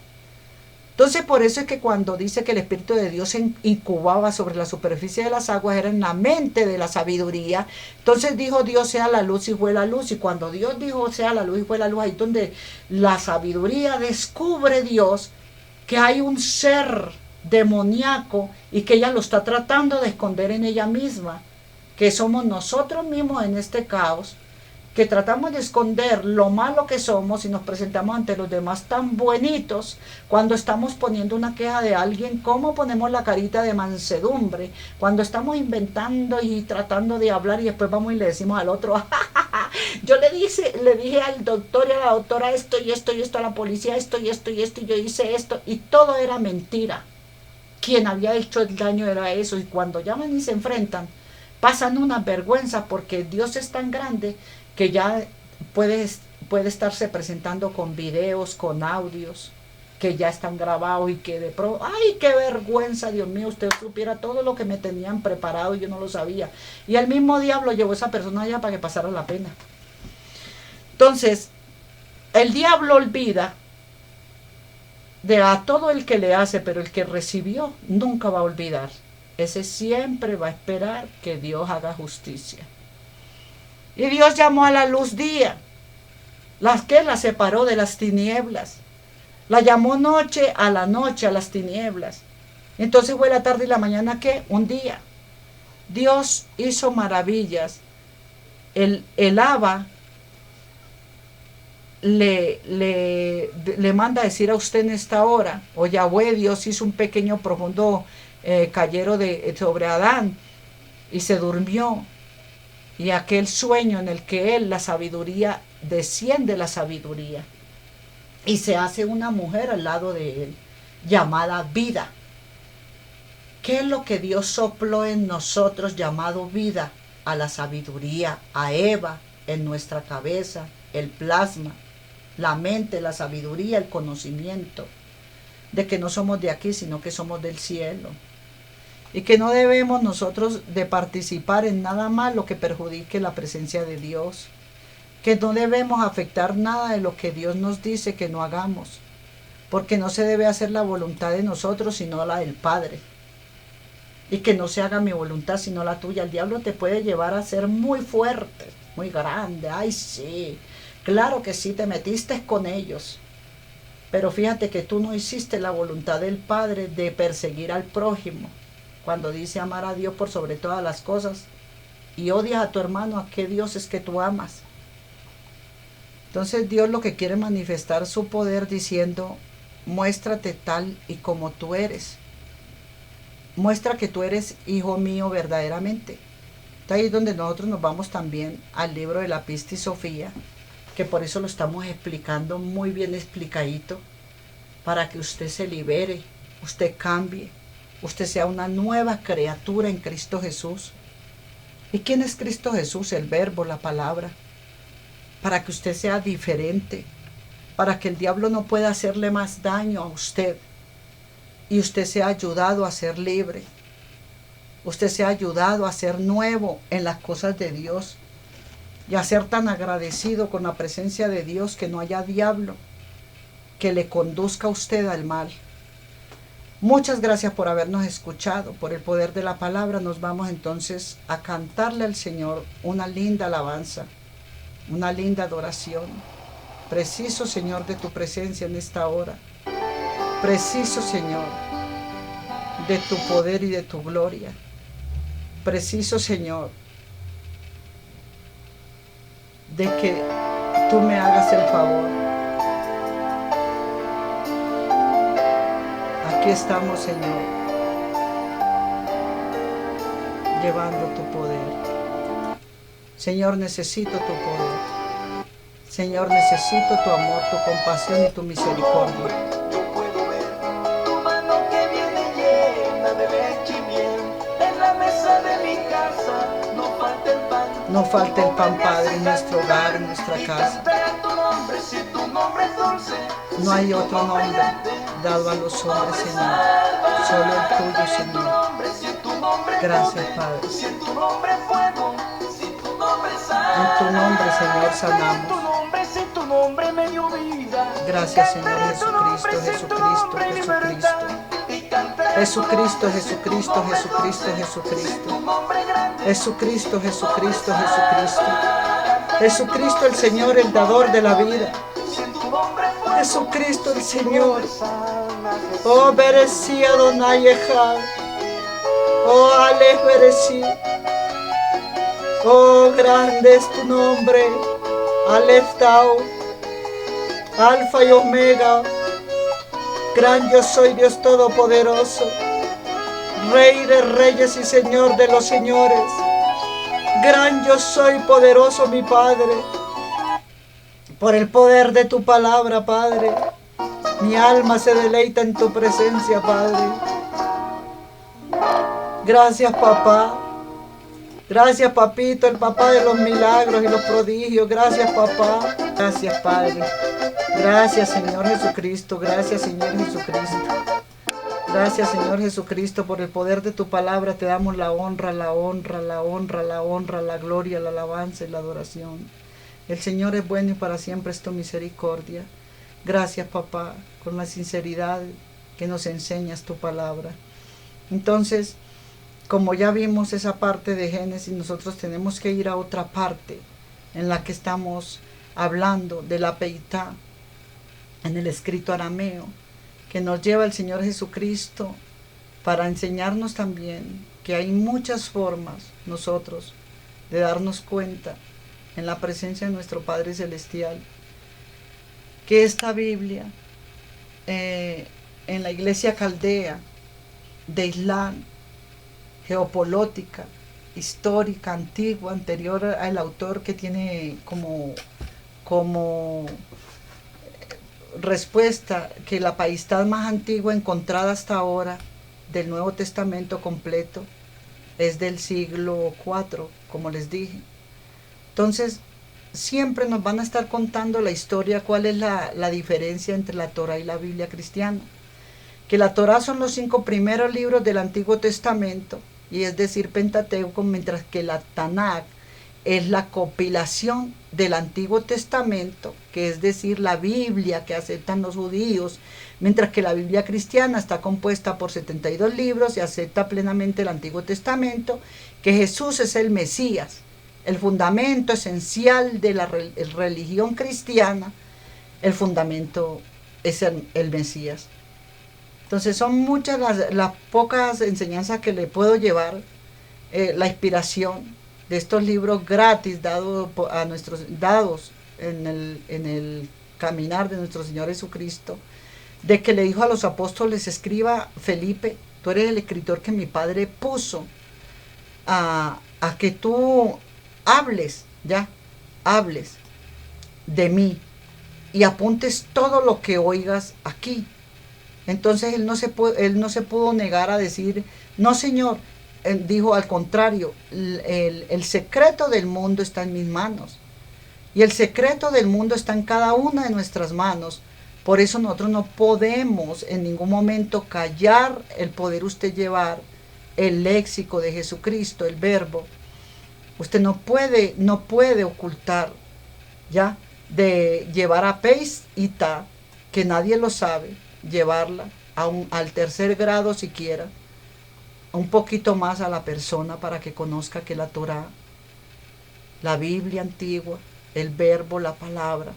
Speaker 1: Entonces por eso es que cuando dice que el Espíritu de Dios se incubaba sobre la superficie de las aguas, era en la mente de la sabiduría. Entonces dijo Dios sea la luz y fue la luz. Y cuando Dios dijo sea la luz y fue la luz, ahí es donde la sabiduría descubre Dios que hay un ser demoníaco y que ella lo está tratando de esconder en ella misma, que somos nosotros mismos en este caos, que tratamos de esconder lo malo que somos y nos presentamos ante los demás tan buenitos. Cuando estamos poniendo una queja de alguien, ¿cómo ponemos la carita de mansedumbre? Cuando estamos inventando y tratando de hablar y después vamos y le decimos al otro, yo le dije al doctor y a la doctora esto y esto y esto, a la policía esto y esto y esto, y yo hice esto, y todo era mentira. Quien había hecho el daño era eso. Y cuando llaman y se enfrentan, pasan una vergüenza, porque Dios es tan grande que ya puede estarse presentando con videos, con audios que ya están grabados, y que de pronto, ¡ay, qué vergüenza! Dios mío, usted supiera todo lo que me tenían preparado y yo no lo sabía. Y el mismo diablo llevó a esa persona allá para que pasara la pena. Entonces, el diablo olvida de a todo el que le hace, pero el que recibió nunca va a olvidar. Ese siempre va a esperar que Dios haga justicia. Y Dios llamó a la luz día. ¿Las qué? La separó de las tinieblas. La llamó noche, a las tinieblas. Entonces fue la tarde y la mañana, ¿qué? Un día. Dios hizo maravillas. El Abba le manda a decir a usted en esta hora, o Yahweh, Dios hizo un pequeño profundo cayero sobre Adán y se durmió. Y aquel sueño en el que él, la sabiduría, desciende la sabiduría y se hace una mujer al lado de él. llamada vida. ¿Qué es lo que Dios sopló en nosotros llamado vida? A la sabiduría, a Eva en nuestra cabeza, el plasma, la mente, la sabiduría, el conocimiento de que no somos de aquí, sino que somos del cielo. Y que no debemos nosotros de participar en nada malo que perjudique la presencia de Dios. Que no debemos afectar nada de lo que Dios nos dice que no hagamos. Porque no se debe hacer la voluntad de nosotros, sino la del Padre. Y que no se haga mi voluntad, sino la tuya. El diablo te puede llevar a ser muy fuerte, muy grande. Ay, sí, claro que sí, te metiste con ellos. Pero fíjate que tú no hiciste la voluntad del Padre de perseguir al prójimo. Cuando dice amar a Dios por sobre todas las cosas y odias a tu hermano, ¿a qué Dios es que tú amas? Entonces Dios lo que quiere manifestar su poder diciendo, muéstrate tal y como tú eres. Muestra que tú eres hijo mío verdaderamente. Está ahí donde nosotros nos vamos también al libro de la Pistis Sofía, que por eso lo estamos explicando muy bien explicadito, para que usted se libere, usted cambie, usted sea una nueva criatura en Cristo Jesús. ¿Y quién es Cristo Jesús? El verbo, la palabra. Para que usted sea diferente, para que el diablo no pueda hacerle más daño a usted. Y usted sea ayudado a ser libre. Usted sea ayudado a ser nuevo en las cosas de Dios. Y a ser tan agradecido con la presencia de Dios que no haya diablo que le conduzca a usted al mal. Muchas gracias por habernos escuchado. Por el poder de la palabra nos vamos entonces a cantarle al Señor una linda alabanza, una linda adoración. Preciso, Señor, de tu presencia en esta hora. Preciso, Señor, de tu poder y de tu gloria. Preciso, Señor, de que tú me hagas el favor. Aquí estamos, Señor, llevando tu poder. Señor, necesito tu poder. Señor, necesito tu amor, tu compasión y tu misericordia. No falte el pan, Padre, en nuestro hogar, en nuestra casa. No hay otro nombre dado a los hombres, Señor, solo el tuyo, Señor. Gracias, Padre. En tu nombre, Señor, sanamos. Gracias, Señor Jesucristo, Jesucristo, Jesucristo. Jesucristo, Jesucristo, Jesucristo, Jesucristo. Jesucristo, Jesucristo, Jesucristo. Jesucristo el Señor, el dador de la vida. Jesucristo el Señor. Oh, Beresí Adonai Echad. Oh, Alej Beresí. Oh, grande es tu nombre. Alef Tau. Alfa y Omega. Gran yo soy, Dios Todopoderoso, Rey de reyes y Señor de los señores. Gran yo soy, poderoso mi Padre. Por el poder de tu palabra, Padre, mi alma se deleita en tu presencia, Padre. Gracias, papá. Gracias, papito, el papá de los milagros y los prodigios. Gracias, papá. Gracias, Padre. Gracias, Señor Jesucristo. Gracias, Señor Jesucristo. Gracias, Señor Jesucristo, por el poder de tu palabra. Te damos la honra, la honra, la honra, la honra, la gloria, la alabanza y la adoración. El Señor es bueno y para siempre es tu misericordia. Gracias, papá, con la sinceridad que nos enseñas tu palabra. Entonces, como ya vimos esa parte de Génesis, nosotros tenemos que ir a otra parte en la que estamos hablando de la Peitá, en el escrito arameo, que nos lleva el Señor Jesucristo para enseñarnos también que hay muchas formas nosotros de darnos cuenta en la presencia de nuestro Padre Celestial, que esta Biblia en la iglesia caldea de Islam, geopolítica, histórica, antigua, anterior al autor, que tiene como respuesta que la paistad más antigua encontrada hasta ahora del Nuevo Testamento completo es del siglo IV, como les dije. Entonces, siempre nos van a estar contando la historia, cuál es la diferencia entre la Torá y la Biblia cristiana. Que la Torá son los 5 primeros libros del Antiguo Testamento, y es decir, Pentateuco, mientras que la Tanakh es la compilación del Antiguo Testamento, que es decir, la Biblia que aceptan los judíos, mientras que la Biblia cristiana está compuesta por 72 libros y acepta plenamente el Antiguo Testamento, que Jesús es el Mesías, el fundamento esencial de la religión cristiana, el fundamento es el Mesías. Entonces son muchas las pocas enseñanzas que le puedo llevar, la inspiración de estos libros gratis dados en el caminar de nuestro Señor Jesucristo, de que le dijo a los apóstoles: escriba, Felipe, tú eres el escritor que mi padre puso a que tú hables de mí y apuntes todo lo que oigas aquí. Entonces él no se pudo negar a decir: no, Señor. Él dijo: al contrario, el secreto del mundo está en mis manos, y el secreto del mundo está en cada una de nuestras manos. Por eso nosotros no podemos en ningún momento callar el poder usted llevar el léxico de Jesucristo, el verbo. Usted no puede ocultar, ya, de llevar a Peis y Ta, que nadie lo sabe, llevarla al tercer grado siquiera, un poquito más a la persona, para que conozca que la Torá, la Biblia antigua, el verbo, la palabra,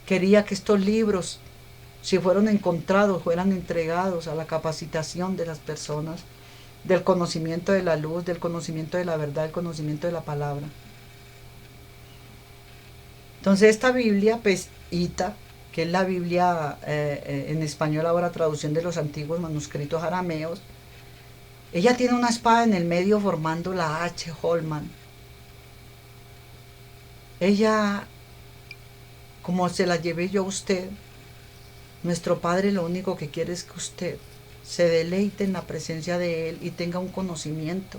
Speaker 1: quería que estos libros, si fueron encontrados, fueran entregados a la capacitación de las personas, del conocimiento de la luz, del conocimiento de la verdad, del conocimiento de la palabra. Entonces esta Biblia Pesita, que es la Biblia en español ahora, traducción de los antiguos manuscritos arameos, ella tiene una espada en el medio formando la H. Holman. Ella, como se la llevé yo a usted, nuestro Padre lo único que quiere es que usted se deleite en la presencia de Él y tenga un conocimiento.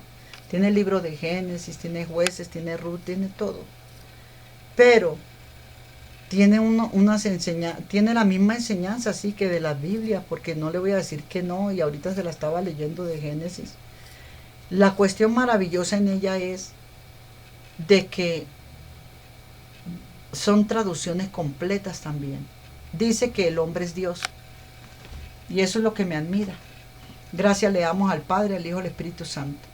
Speaker 1: Tiene el libro de Génesis, tiene Jueces, tiene Ruth, tiene todo. Pero tiene tiene la misma enseñanza así que de la Biblia, porque no le voy a decir que no, y ahorita se la estaba leyendo de Génesis. La cuestión maravillosa en ella es de que son traducciones completas también. Dice que el hombre es Dios, y eso es lo que me admira. Gracias le damos al Padre, al Hijo y al Espíritu Santo.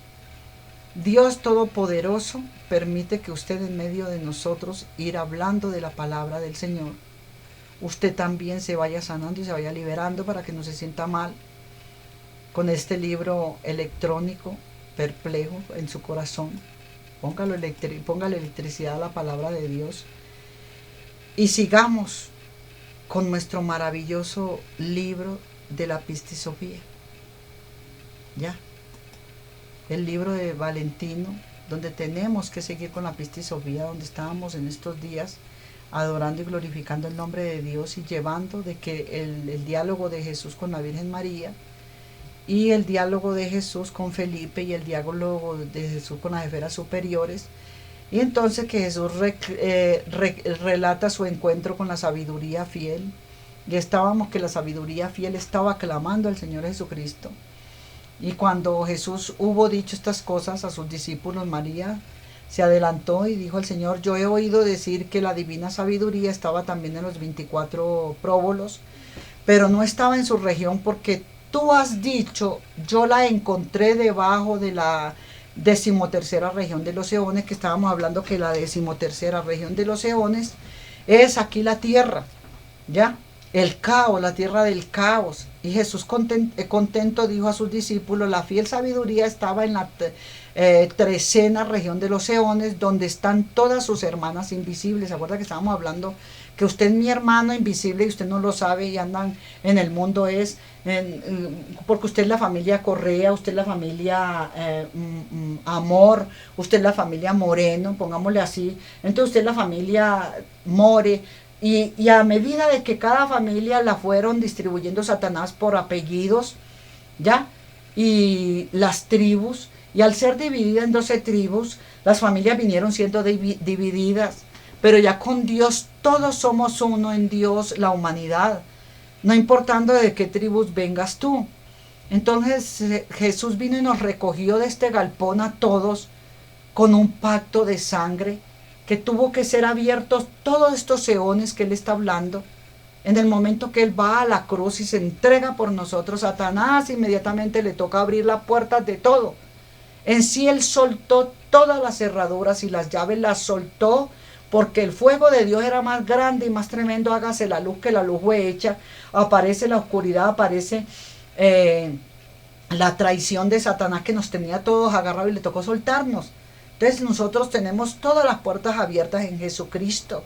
Speaker 1: Dios Todopoderoso permite que usted, en medio de nosotros, ir hablando de la palabra del Señor, usted también se vaya sanando y se vaya liberando, para que no se sienta mal con este libro electrónico perplejo en su corazón. Póngale electricidad a la palabra de Dios y sigamos con nuestro maravilloso libro de la Pistisofía. Ya, el libro de Valentino, donde tenemos que seguir con la Pistisofía, donde estábamos en estos días adorando y glorificando el nombre de Dios y llevando de que el diálogo de Jesús con la Virgen María, y el diálogo de Jesús con Felipe, y el diálogo de Jesús con las esferas superiores, y entonces que Jesús relata su encuentro con la sabiduría fiel, y estábamos que la sabiduría fiel estaba clamando al Señor Jesucristo. Y cuando Jesús hubo dicho estas cosas a sus discípulos, María se adelantó y dijo al Señor: yo he oído decir que la divina sabiduría estaba también en los 24 próbolos, pero no estaba en su región, porque tú has dicho, yo la encontré debajo de la 13ª región de los eones, que estábamos hablando que la 13ª región de los eones es aquí la tierra, ¿ya? El caos, la tierra del caos. Y Jesús contento dijo a sus discípulos: la fiel sabiduría estaba en la 13ª región de los eones, donde están todas sus hermanas invisibles. ¿Se acuerda que estábamos hablando que usted es mi hermano invisible y usted no lo sabe, y andan en el mundo porque usted es la familia Correa, usted es la familia Amor, usted es la familia Moreno, pongámosle así, entonces usted es la familia More, Y a medida de que cada familia la fueron distribuyendo Satanás por apellidos, ¿ya? Y las tribus, y al ser dividida en 12 tribus, las familias vinieron siendo divididas, pero ya con Dios todos somos uno en Dios, la humanidad, no importando de qué tribus vengas tú. Entonces Jesús vino y nos recogió de este galpón a todos con un pacto de sangre que tuvo que ser abiertos todos estos eones que Él está hablando. En el momento que Él va a la cruz y se entrega por nosotros, Satanás inmediatamente le toca abrir las puertas de todo. En sí Él soltó todas las cerraduras y las llaves las soltó porque el fuego de Dios era más grande y más tremendo. Hágase la luz, que la luz fue hecha. Aparece la oscuridad, aparece la traición de Satanás que nos tenía todos agarrados y le tocó soltarnos. Entonces nosotros tenemos todas las puertas abiertas en Jesucristo,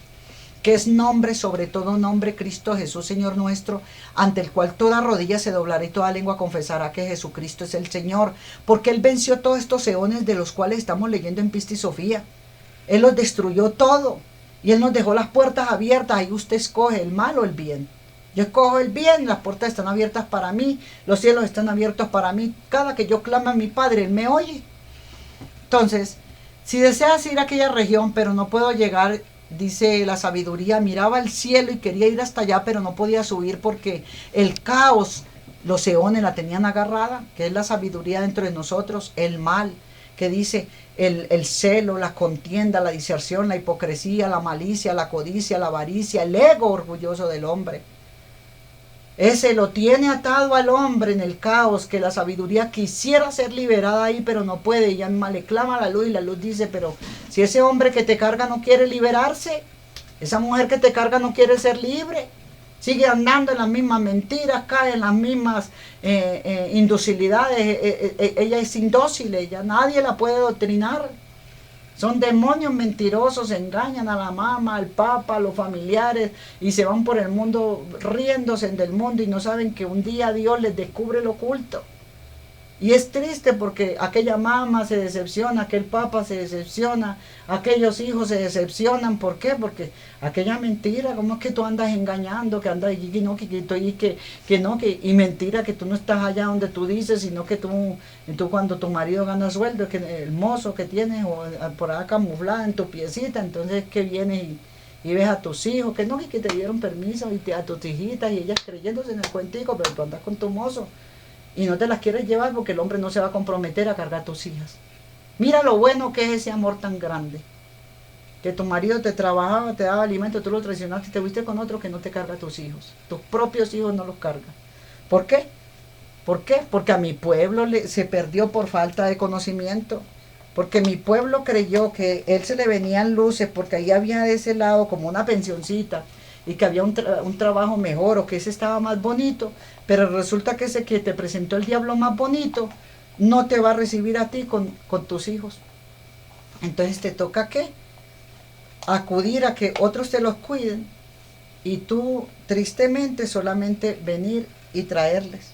Speaker 1: que es nombre sobre todo nombre, Cristo Jesús, Señor nuestro, ante el cual toda rodilla se doblará y toda lengua confesará que Jesucristo es el Señor, porque Él venció todos estos eones de los cuales estamos leyendo en Pista y Sofía. Él los destruyó todo y Él nos dejó las puertas abiertas. Ahí usted escoge el mal o el bien. Yo escojo el bien, las puertas están abiertas para mí, los cielos están abiertos para mí. Cada que yo clamo a mi Padre, Él me oye. Entonces, si deseas ir a aquella región, pero no puedo llegar, dice la sabiduría, miraba al cielo y quería ir hasta allá, pero no podía subir porque el caos, los eones la tenían agarrada, que es la sabiduría dentro de nosotros, el mal, que dice el celo, la contienda, la diserción, la hipocresía, la malicia, la codicia, la avaricia, el ego orgulloso del hombre. Ese lo tiene atado al hombre en el caos, que la sabiduría quisiera ser liberada ahí, pero no puede. Y ella le clama a la luz y la luz dice, pero si ese hombre que te carga no quiere liberarse, esa mujer que te carga no quiere ser libre, sigue andando en las mismas mentiras, cae en las mismas indocilidades, ella es indócil, ella nadie la puede doctrinar. Son demonios mentirosos, engañan a la mamá, al papa, a los familiares y se van por el mundo riéndose del mundo y no saben que un día Dios les descubre lo oculto. Y es triste porque aquella mamá se decepciona, aquel papa se decepciona, aquellos hijos se decepcionan. ¿Por qué? Porque aquella mentira, ¿cómo es que tú andas engañando? Que andas allí, y mentira que tú no estás allá donde tú dices, sino que tú cuando tu marido gana sueldo, que el mozo que tienes o por acá camuflada en tu piecita, entonces que vienes y ves a tus hijos, que te dieron permiso, y a tus hijitas y ellas creyéndose en el cuentico, pero tú andas con tu mozo. Y no te las quieres llevar porque el hombre no se va a comprometer a cargar a tus hijas. Mira lo bueno que es ese amor tan grande. Que tu marido te trabajaba, te daba alimento, tú lo traicionaste y te fuiste con otro que no te carga a tus hijos. Tus propios hijos no los cargan. ¿Por qué? ¿Por qué? Porque a mi pueblo se perdió por falta de conocimiento. Porque mi pueblo creyó que él se le venían luces porque ahí había de ese lado como una pensioncita y que había un trabajo mejor o que ese estaba más bonito, pero resulta que ese que te presentó el diablo más bonito no te va a recibir a ti con tus hijos. Entonces te toca ¿qué? Acudir a que otros te los cuiden y tú tristemente solamente venir y traerles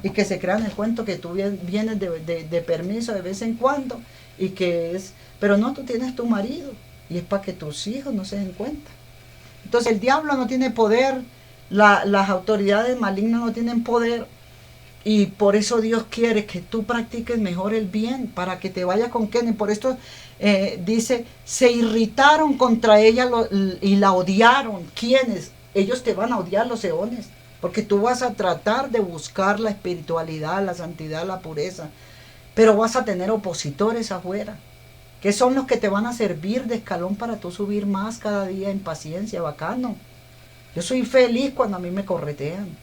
Speaker 1: y que se crean el cuento que tú vienes de permiso de vez en cuando y que es, pero no, tú tienes tu marido y es para que tus hijos no se den cuenta. Entonces el diablo no tiene poder, las autoridades malignas no tienen poder y por eso Dios quiere que tú practiques mejor el bien para que te vaya con Kenny. Por esto dice, se irritaron contra ella y la odiaron. ¿Quiénes? Ellos te van a odiar, los eones, porque tú vas a tratar de buscar la espiritualidad, la santidad, la pureza, pero vas a tener opositores afuera, que son los que te van a servir de escalón para tú subir más cada día en paciencia, bacano. Yo soy feliz cuando a mí me corretean.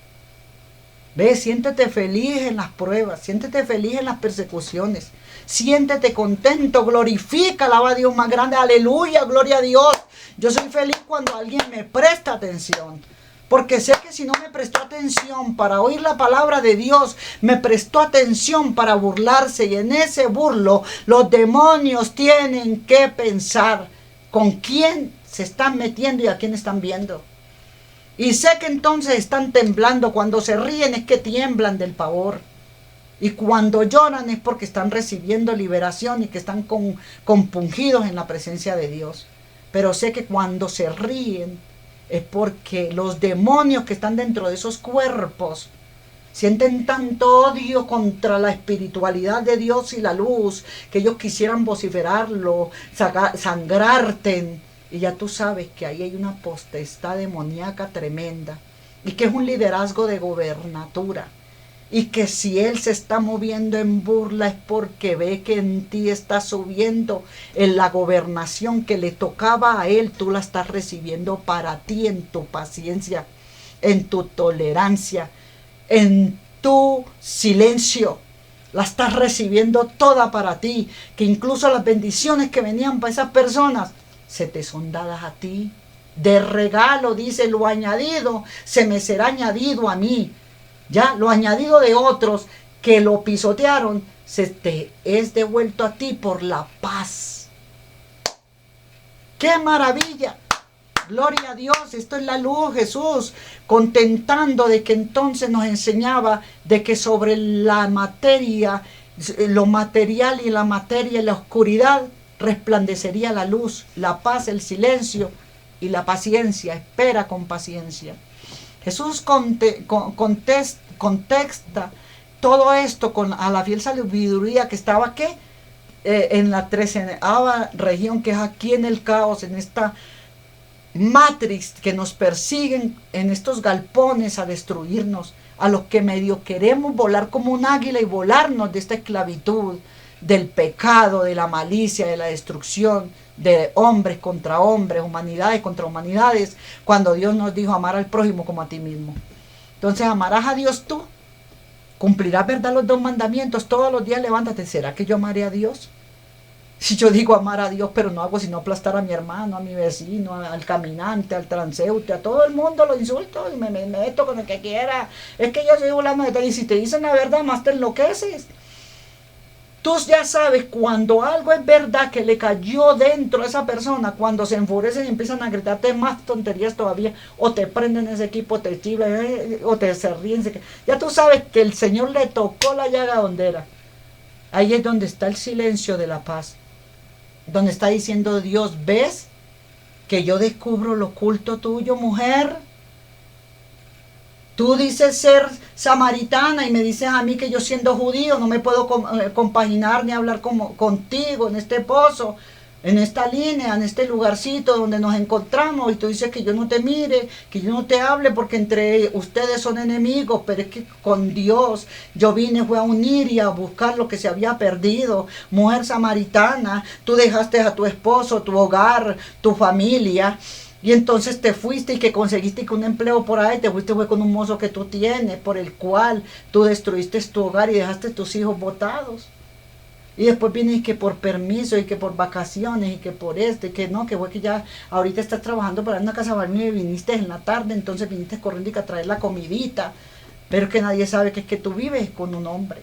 Speaker 1: Ve, siéntete feliz en las pruebas, siéntete feliz en las persecuciones, siéntete contento, glorifica, alaba a Dios más grande, aleluya, gloria a Dios. Yo soy feliz cuando alguien me presta atención. Porque sé que si no me prestó atención para oír la palabra de Dios, me prestó atención para burlarse. Y en ese burlo, los demonios tienen que pensar con quién se están metiendo y a quién están viendo. Y sé que entonces están temblando. Cuando se ríen es que tiemblan del pavor. Y cuando lloran es porque están recibiendo liberación y que están compungidos en la presencia de Dios. Pero sé que cuando se ríen es porque los demonios que están dentro de esos cuerpos sienten tanto odio contra la espiritualidad de Dios y la luz, que ellos quisieran vociferarlo, sangrarte. Y ya tú sabes que ahí hay una potestad demoníaca tremenda, y que es un liderazgo de gobernatura. Y que si él se está moviendo en burla es porque ve que en ti está subiendo en la gobernación que le tocaba a él, tú la estás recibiendo para ti en tu paciencia, en tu tolerancia, en tu silencio. La estás recibiendo toda para ti, que incluso las bendiciones que venían para esas personas se te son dadas a ti. De regalo, dice, lo añadido se me será añadido a mí. Ya, lo añadido de otros que lo pisotearon, se te es devuelto a ti por la paz. ¡Qué maravilla! Gloria a Dios, esto es la luz, Jesús, contentando de que entonces nos enseñaba de que sobre la materia, lo material y la materia y la oscuridad, resplandecería la luz, la paz, el silencio y la paciencia. Espera con paciencia. Jesús contexta todo esto a la fiel sabiduría que estaba ¿qué? En la 13ª región, que es aquí en el caos, en esta matrix que nos persiguen, en estos galpones a destruirnos, a los que medio queremos volar como un águila y volarnos de esta esclavitud, del pecado, de la malicia, de la destrucción, de hombres contra hombres, humanidades contra humanidades, cuando Dios nos dijo amar al prójimo como a ti mismo. Entonces, amarás a Dios tú, cumplirás, ¿verdad?, los 2 mandamientos, todos los días levántate. ¿Será que yo amaré a Dios? Si yo digo amar a Dios, pero no hago sino aplastar a mi hermano, a mi vecino, al caminante, al transeúnte, a todo el mundo lo insulto y me meto con el que quiera. Es que yo soy fulano de tal, y si te dicen la verdad, más te enloqueces. Tú ya sabes cuando algo es verdad que le cayó dentro a esa persona, cuando se enfurecen y empiezan a gritarte más tonterías todavía, o te prenden ese equipo, te chiflan, o te se ríen. Ya tú sabes que el Señor le tocó la llaga donde era. Ahí es donde está el silencio de la paz, donde está diciendo Dios, ¿ves que yo descubro lo oculto tuyo, mujer? Tú dices ser samaritana y me dices a mí que yo siendo judío no me puedo compaginar ni hablar contigo en este pozo, en esta línea, en este lugarcito donde nos encontramos, y tú dices que yo no te mire, que yo no te hable porque entre ustedes son enemigos, pero es que con Dios yo fue a unir y a buscar lo que se había perdido. Mujer samaritana, tú dejaste a tu esposo, tu hogar, tu familia, y entonces te fuiste y que conseguiste un empleo por ahí, te fuiste fue con un mozo que tú tienes, por el cual tú destruiste tu hogar y dejaste tus hijos botados. Y después vienes y que por permiso, y que por vacaciones, y que por esto, y que no, que fue que ya ahorita estás trabajando para una casa barnil y viniste en la tarde, entonces viniste corriendo y a traer la comidita, pero que nadie sabe que es que tú vives con un hombre.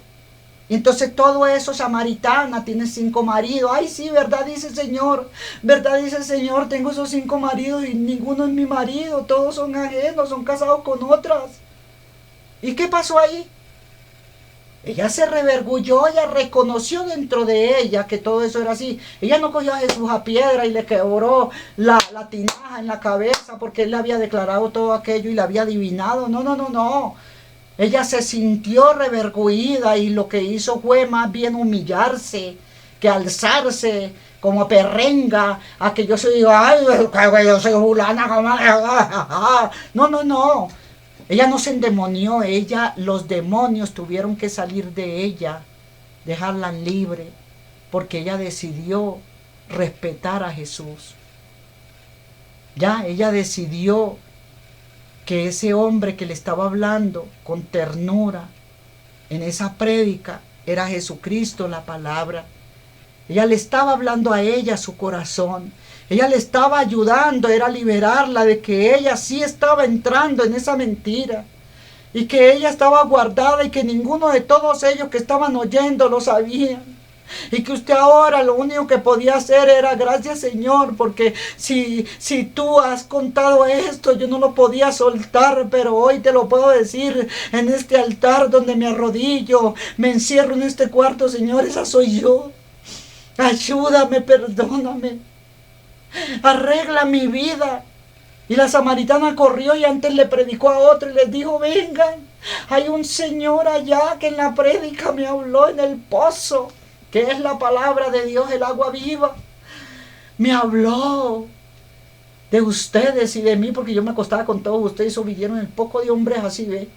Speaker 1: Y entonces todo eso, samaritana, tienes 5 maridos. Ay, sí, verdad dice el Señor, verdad dice el Señor, tengo esos 5 maridos y ninguno es mi marido, todos son ajenos, son casados con otras. ¿Y qué pasó ahí? Ella se revergulló, ella reconoció dentro de ella que todo eso era así. Ella no cogió a Jesús a piedra y le quebró la tinaja en la cabeza porque él le había declarado todo aquello y le había adivinado. No. Ella se sintió revergüida y lo que hizo fue más bien humillarse que alzarse como perrenga a que yo soy, ay, yo soy fulana, no. Ella no se endemonió, los demonios tuvieron que salir de ella, dejarla libre, porque ella decidió respetar a Jesús. Ya, ella decidió que ese hombre que le estaba hablando con ternura en esa prédica era Jesucristo, la palabra. Ella le estaba hablando a ella, su corazón. Ella le estaba ayudando, era liberarla de que ella sí estaba entrando en esa mentira. Y que ella estaba guardada y que ninguno de todos ellos que estaban oyendo lo sabían. Y que usted ahora lo único que podía hacer era gracias Señor, porque si tú has contado esto, yo no lo podía soltar, pero hoy te lo puedo decir en este altar donde me arrodillo, me encierro en este cuarto, Señor, esa soy yo. Ayúdame, perdóname, arregla mi vida, Y la samaritana corrió y antes le predicó a otro y les dijo, vengan, hay un señor allá que en la prédica me habló en el pozo, que es la palabra de Dios, el agua viva. Me habló de ustedes y de mí, porque yo me acostaba con todos ustedes, o vinieron el poco de hombres así, ¿ve?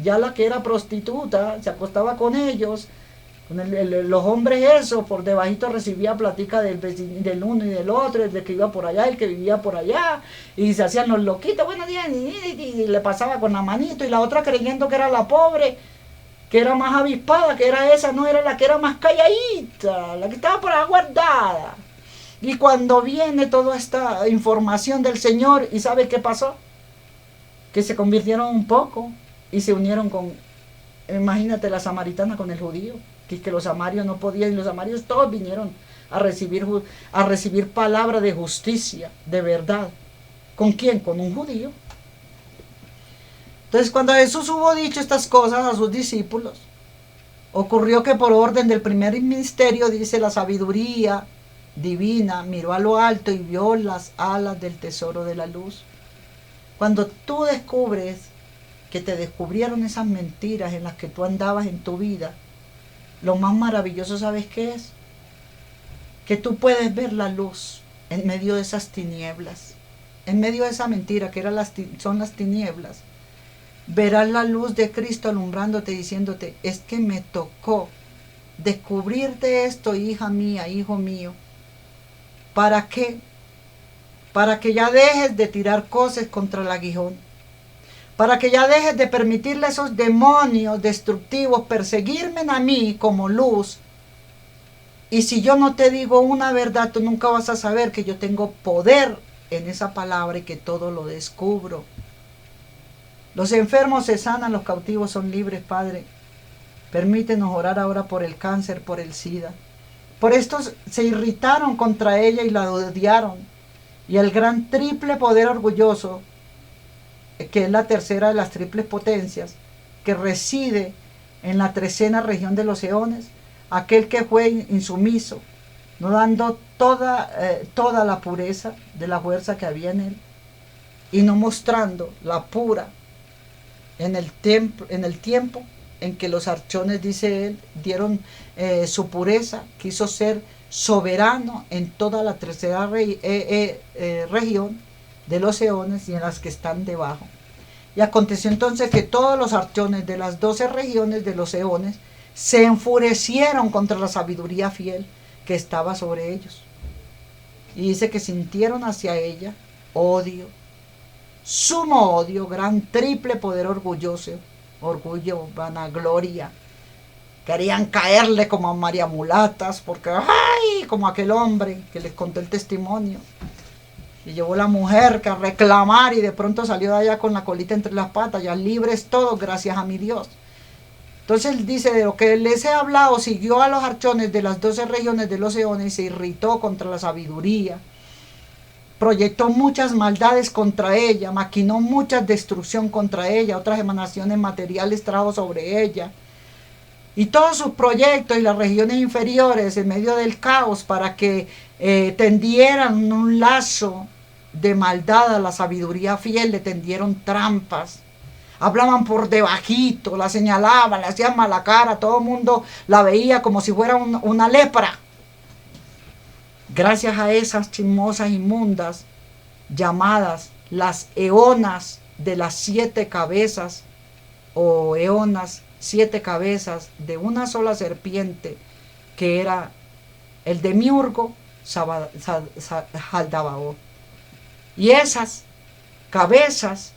Speaker 1: Ya la que era prostituta se acostaba con ellos, con los hombres eso, por debajito recibía platica del uno y del otro, el de que iba por allá, el que vivía por allá, y se hacían los loquitos, buenos días, y le pasaba con la manito, y la otra creyendo que era la pobre, que era más avispada, que era esa, no era la que era más calladita, la que estaba por ahí guardada. Y cuando viene toda esta información del Señor, ¿y sabe qué pasó? Que se convirtieron un poco y se unieron con, imagínate, la samaritana con el judío, que los samarios no podían, y los samarios todos vinieron a recibir palabra de justicia, de verdad. ¿Con quién? Con un judío. Entonces, cuando Jesús hubo dicho estas cosas a sus discípulos, ocurrió que por orden del primer ministerio, dice, la sabiduría divina miró a lo alto y vio las alas del tesoro de la luz. Cuando tú descubres que te descubrieron esas mentiras en las que tú andabas en tu vida, lo más maravilloso, ¿sabes qué es? Que tú puedes ver la luz en medio de esas tinieblas, en medio de esa mentira que son las tinieblas. Verás la luz de Cristo alumbrándote, diciéndote, es que me tocó descubrirte esto, hija mía, hijo mío. ¿Para qué? Para que ya dejes de tirar cosas contra el aguijón. Para que ya dejes de permitirle a esos demonios destructivos perseguirme a mí como luz. Y si yo no te digo una verdad, tú nunca vas a saber que yo tengo poder en esa palabra y que todo lo descubro. Los enfermos se sanan, los cautivos son libres, Padre. Permítenos orar ahora por el cáncer, por el SIDA. Por estos se irritaron contra ella y la odiaron. Y el gran triple poder orgulloso, que es la tercera de las triples potencias, que reside en la trecena región de los eones, aquel que fue insumiso, no dando toda la pureza de la fuerza que había en él, y no mostrando la pura en el tiempo en que los archones, dice él, dieron su pureza, quiso ser soberano en toda la tercera región de los eones y en las que están debajo. Y aconteció entonces que todos los archones de las 12 regiones de los eones se enfurecieron contra la sabiduría fiel que estaba sobre ellos. Y dice que sintieron hacia ella odio, sumo odio, gran triple poder orgulloso, orgullo, vanagloria. Querían caerle como a María Mulatas, porque ¡ay! Como aquel hombre que les conté el testimonio. Y llevó la mujer que a reclamar y de pronto salió de allá con la colita entre las patas, ya libres todos, gracias a mi Dios. Entonces él dice, de lo que les he hablado, siguió a los archones de las 12 regiones de los eones y se irritó contra la sabiduría. Proyectó muchas maldades contra ella, maquinó mucha destrucción contra ella, otras emanaciones materiales trajo sobre ella. Y todos sus proyectos y las regiones inferiores en medio del caos para que tendieran un lazo de maldad a la sabiduría fiel, le tendieron trampas. Hablaban por debajito, la señalaban, le hacían mala cara, todo el mundo la veía como si fuera una lepra. Gracias a esas chismosas inmundas llamadas las eonas de las 7 cabezas o eonas 7 cabezas de una sola serpiente, que era el demiurgo Jaldabaoth. Y esas cabezas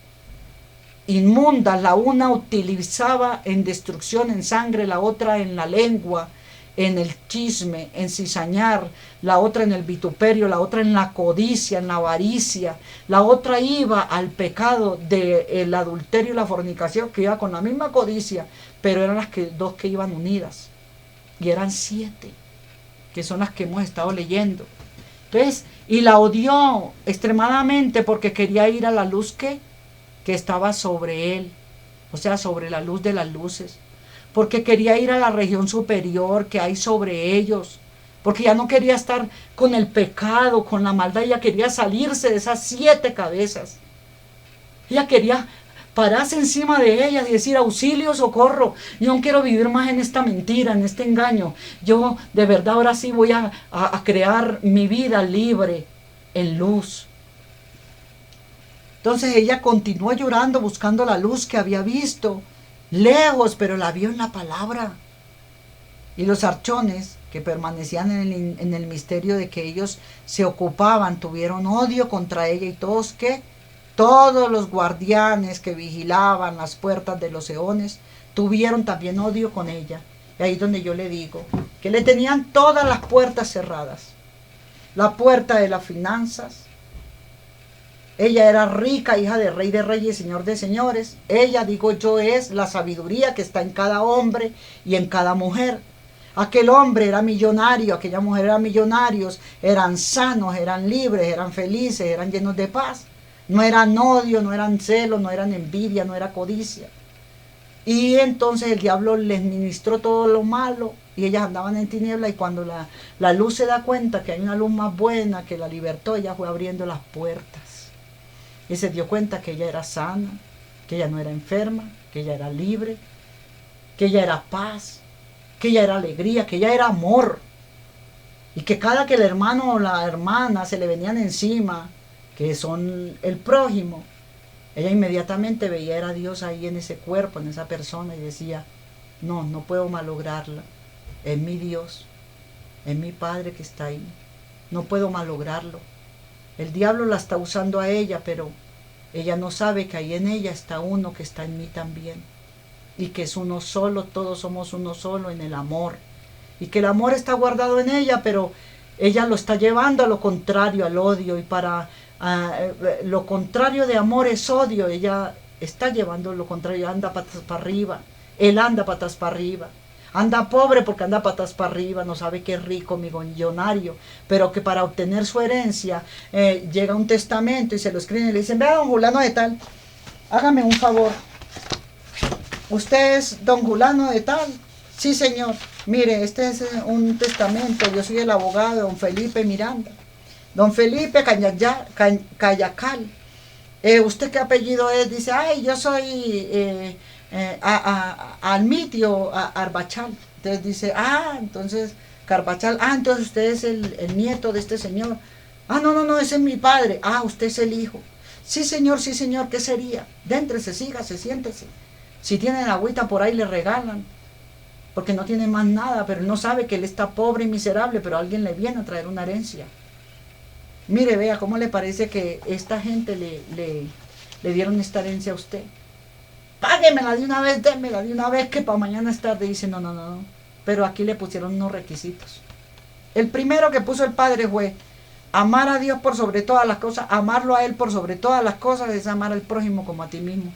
Speaker 1: inmundas, la una utilizaba en destrucción, en sangre, la otra en la lengua, en el chisme, en cizañar, la otra en el vituperio, la otra en la codicia, en la avaricia, la otra iba al pecado del adulterio y la fornicación, que iba con la misma codicia, pero eran las dos que iban unidas, y eran 7, que son las que hemos estado leyendo. Entonces, y la odió extremadamente porque quería ir a la luz que estaba sobre él, o sea, sobre la luz de las luces, porque quería ir a la región superior que hay sobre ellos, porque ya no quería estar con el pecado, con la maldad, ella quería salirse de esas 7 cabezas. Ella quería pararse encima de ella y decir: auxilio, socorro, yo no quiero vivir más en esta mentira, en este engaño. Yo de verdad ahora sí voy a crear mi vida libre, en luz. Entonces ella continuó llorando, buscando la luz que había visto lejos, pero la vio en la palabra. Y los archones que permanecían en el misterio de que ellos se ocupaban, tuvieron odio contra ella. Y todos, ¿qué? Todos los guardianes que vigilaban las puertas de los eones tuvieron también odio con ella. Y ahí es donde yo le digo que le tenían todas las puertas cerradas. La puerta de las finanzas. Ella era rica, hija de rey de reyes, señor de señores. Ella, digo yo, es la sabiduría que está en cada hombre y en cada mujer. Aquel hombre era millonario, aquella mujer era millonarios, eran sanos, eran libres, eran felices, eran llenos de paz. No eran odio, no eran celos, no eran envidia, no era codicia. Y entonces el diablo les ministró todo lo malo y ellas andaban en tiniebla, y cuando la luz se da cuenta que hay una luz más buena que la libertó, ella fue abriendo las puertas. Y se dio cuenta que ella era sana, que ella no era enferma, que ella era libre, que ella era paz, que ella era alegría, que ella era amor. Y que cada que el hermano o la hermana se le venían encima, que son el prójimo, ella inmediatamente veía era a Dios ahí en ese cuerpo, en esa persona, y decía: no, no puedo malograrla, es mi Dios, es mi Padre que está ahí, no puedo malograrlo. El diablo la está usando a ella, pero ella no sabe que ahí en ella está uno que está en mí también, y que es uno solo, todos somos uno solo en el amor, y que el amor está guardado en ella, pero ella lo está llevando a lo contrario, al odio, y para lo contrario de amor es odio. Ella está llevando lo contrario, anda patas para arriba, él anda patas para arriba, anda pobre porque anda patas para arriba, no sabe que es rico, millonario, pero que para obtener su herencia llega un testamento y se lo escriben y le dicen: vea, don Julano de tal, hágame un favor, usted es don Julano de tal. Sí, señor, mire, este es un testamento, yo soy el abogado de don Felipe Miranda. Don Felipe Cayacal. ¿Usted qué apellido es? Dice: ay, yo soy Almitio Arbachal. Entonces dice: entonces Carbachal, entonces usted es el nieto de este señor. No, ese es mi padre. Usted es el hijo. Sí, señor, ¿qué sería? Déntrese, sígase, siéntese. Si tienen agüita por ahí le regalan, porque no tiene más nada, pero no sabe que él está pobre y miserable, pero alguien le viene a traer una herencia. Mire, vea, ¿cómo le parece que esta gente le dieron esta herencia a usted? Páguemela de una vez, démela de una vez, que para mañana es tarde. Dice: no. Pero aquí le pusieron unos requisitos. El primero que puso el padre fue amar a Dios por sobre todas las cosas, amarlo a Él por sobre todas las cosas, es amar al prójimo como a ti mismo.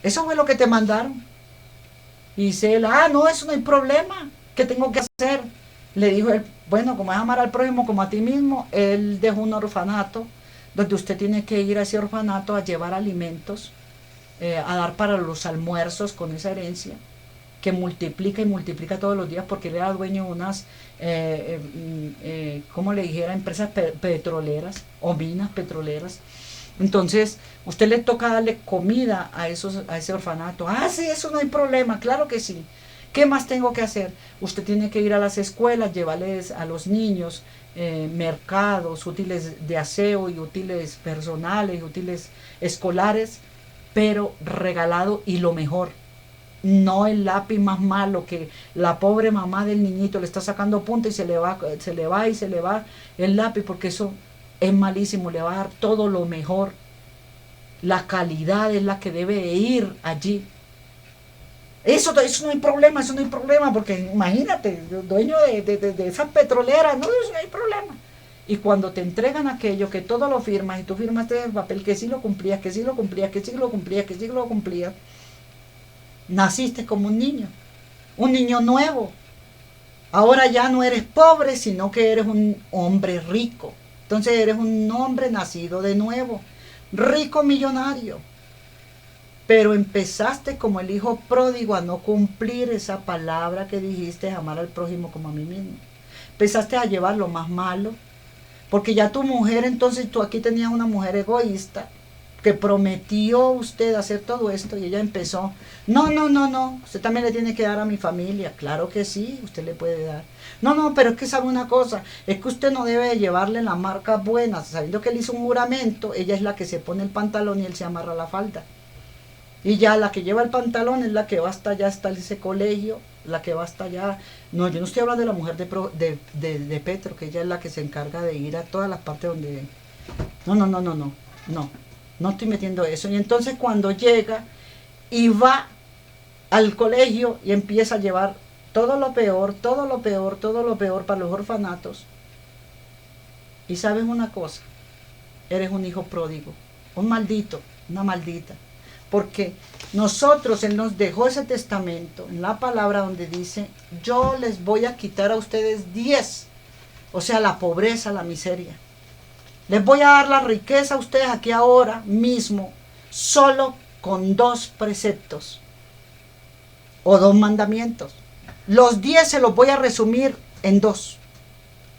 Speaker 1: Eso fue lo que te mandaron. Y dice él: no, eso no hay problema, ¿qué tengo que hacer? Le dijo él: bueno, como es amar al prójimo como a ti mismo, él dejó un orfanato donde usted tiene que ir a ese orfanato a llevar alimentos, a dar para los almuerzos con esa herencia que multiplica y multiplica todos los días, porque él era dueño de unas, como le dijera, empresas petroleras o minas petroleras. Entonces, usted le toca darle comida a ese orfanato. Sí, eso no hay problema, claro que sí. ¿Qué más tengo que hacer? Usted tiene que ir a las escuelas, llevarles a los niños mercados, útiles de aseo y útiles personales, útiles escolares, pero regalado, y lo mejor, no el lápiz más malo que la pobre mamá del niñito le está sacando punta y se le va el lápiz, porque eso es malísimo. Le va a dar todo lo mejor. La calidad es la que debe ir allí. Eso no hay problema, porque imagínate, dueño de esas petroleras, no, eso no hay problema. Y cuando te entregan aquello, que todo lo firmas, y tú firmaste el papel que sí lo cumplías, que sí lo cumplías, que sí lo cumplías, que sí lo cumplías, naciste como un niño nuevo. Ahora ya no eres pobre, sino que eres un hombre rico. Entonces eres un hombre nacido de nuevo, rico, millonario. Pero empezaste como el hijo pródigo a no cumplir esa palabra que dijiste: amar al prójimo como a mí mismo. Empezaste a llevar lo más malo, porque ya tu mujer, entonces tú aquí tenías una mujer egoísta, que prometió usted hacer todo esto, y ella empezó, no, usted también le tiene que dar a mi familia. Claro que sí, usted le puede dar. No, pero es que sabe una cosa, es que usted no debe llevarle las marcas buenas, sabiendo que él hizo un juramento, ella es la que se pone el pantalón y él se amarra la falda. Y ya la que lleva el pantalón es la que va hasta allá, hasta ese colegio, la que va hasta allá. No, yo no estoy hablando de la mujer de Petro, que ella es la que se encarga de ir a todas las partes donde... No estoy metiendo eso. Y entonces cuando llega y va al colegio y empieza a llevar todo lo peor para los orfanatos. Y sabes una cosa, eres un hijo pródigo, un maldito, una maldita. Porque nosotros, Él nos dejó ese testamento en la palabra donde dice, yo les voy a quitar a ustedes 10, o sea, la pobreza, la miseria. Les voy a dar la riqueza a ustedes aquí ahora mismo, solo con 2 preceptos o 2 mandamientos. Los 10 se los voy a resumir en 2.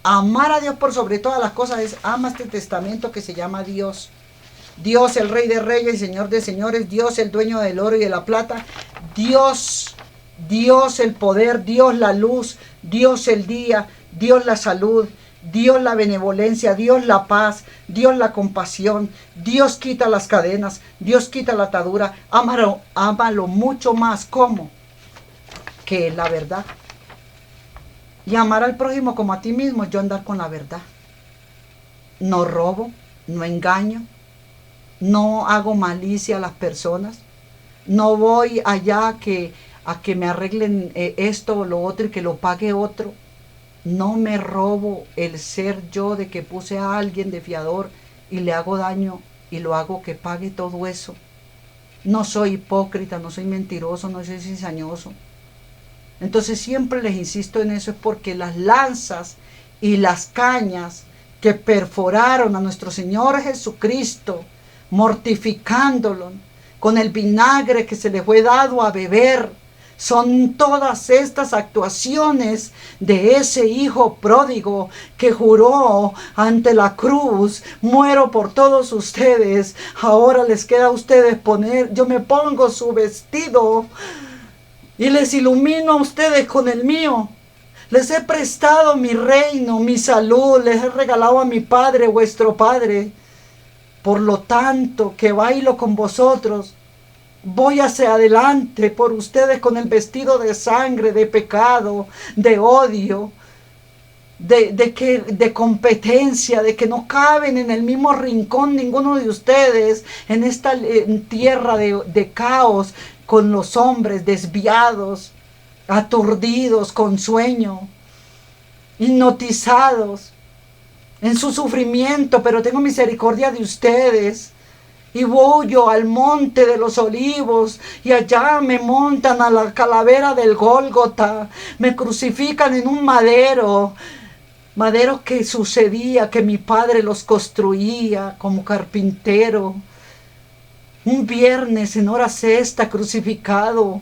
Speaker 1: Amar a Dios por sobre todas las cosas es, ama este testamento que se llama Dios. Dios, el Rey de Reyes y Señor de Señores. Dios, el dueño del oro y de la plata. Dios el poder. Dios la luz. Dios el día. Dios la salud. Dios la benevolencia. Dios la paz. Dios la compasión. Dios quita las cadenas. Dios quita la atadura. Ámalo mucho más. ¿Cómo? Que la verdad. Y amar al prójimo como a ti mismo es yo andar con la verdad. No robo, no engaño, no hago malicia a las personas, no voy allá a que me arreglen esto o lo otro y que lo pague otro. No me robo el ser yo de que puse a alguien de fiador y le hago daño y lo hago que pague todo eso. No soy hipócrita, no soy mentiroso, no soy cizañoso. Entonces siempre les insisto en eso, es porque las lanzas y las cañas que perforaron a nuestro Señor Jesucristo, mortificándolo con el vinagre que se le fue dado a beber, son todas estas actuaciones de ese hijo pródigo que juró ante la cruz, muero por todos ustedes, ahora les queda a ustedes yo me pongo su vestido y les ilumino a ustedes con el mío. Les he prestado mi reino, mi salud, les he regalado a mi Padre, vuestro Padre. Por lo tanto, que bailo con vosotros, voy hacia adelante por ustedes con el vestido de sangre, de pecado, de odio, de competencia, de que no caben en el mismo rincón ninguno de ustedes, en esta tierra de caos, con los hombres desviados, aturdidos, con sueño, hipnotizados en su sufrimiento, pero tengo misericordia de ustedes. Y voy yo al monte de los olivos, y allá me montan a la calavera del Gólgota, me crucifican en un madero que sucedía, que mi padre los construía como carpintero. Un viernes en hora sexta, crucificado,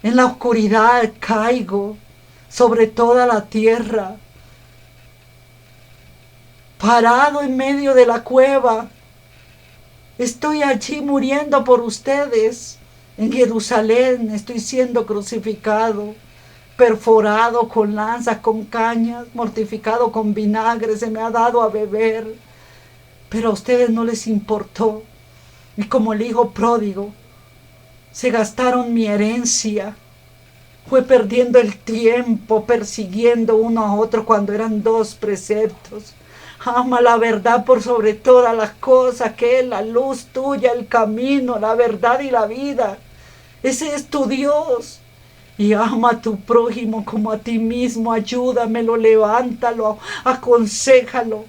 Speaker 1: en la oscuridad caigo sobre toda la tierra, parado en medio de la cueva. Estoy allí muriendo por ustedes. En Jerusalén estoy siendo crucificado, perforado con lanzas, con cañas, mortificado con vinagre, se me ha dado a beber. Pero a ustedes no les importó. Y como el hijo pródigo, se gastaron mi herencia. Fue perdiendo el tiempo, persiguiendo uno a otro cuando eran 2 preceptos. Ama la verdad por sobre todas las cosas, que es la luz tuya, el camino, la verdad y la vida. Ese es tu Dios. Y ama a tu prójimo como a ti mismo. Ayúdamelo, levántalo, aconséjalo.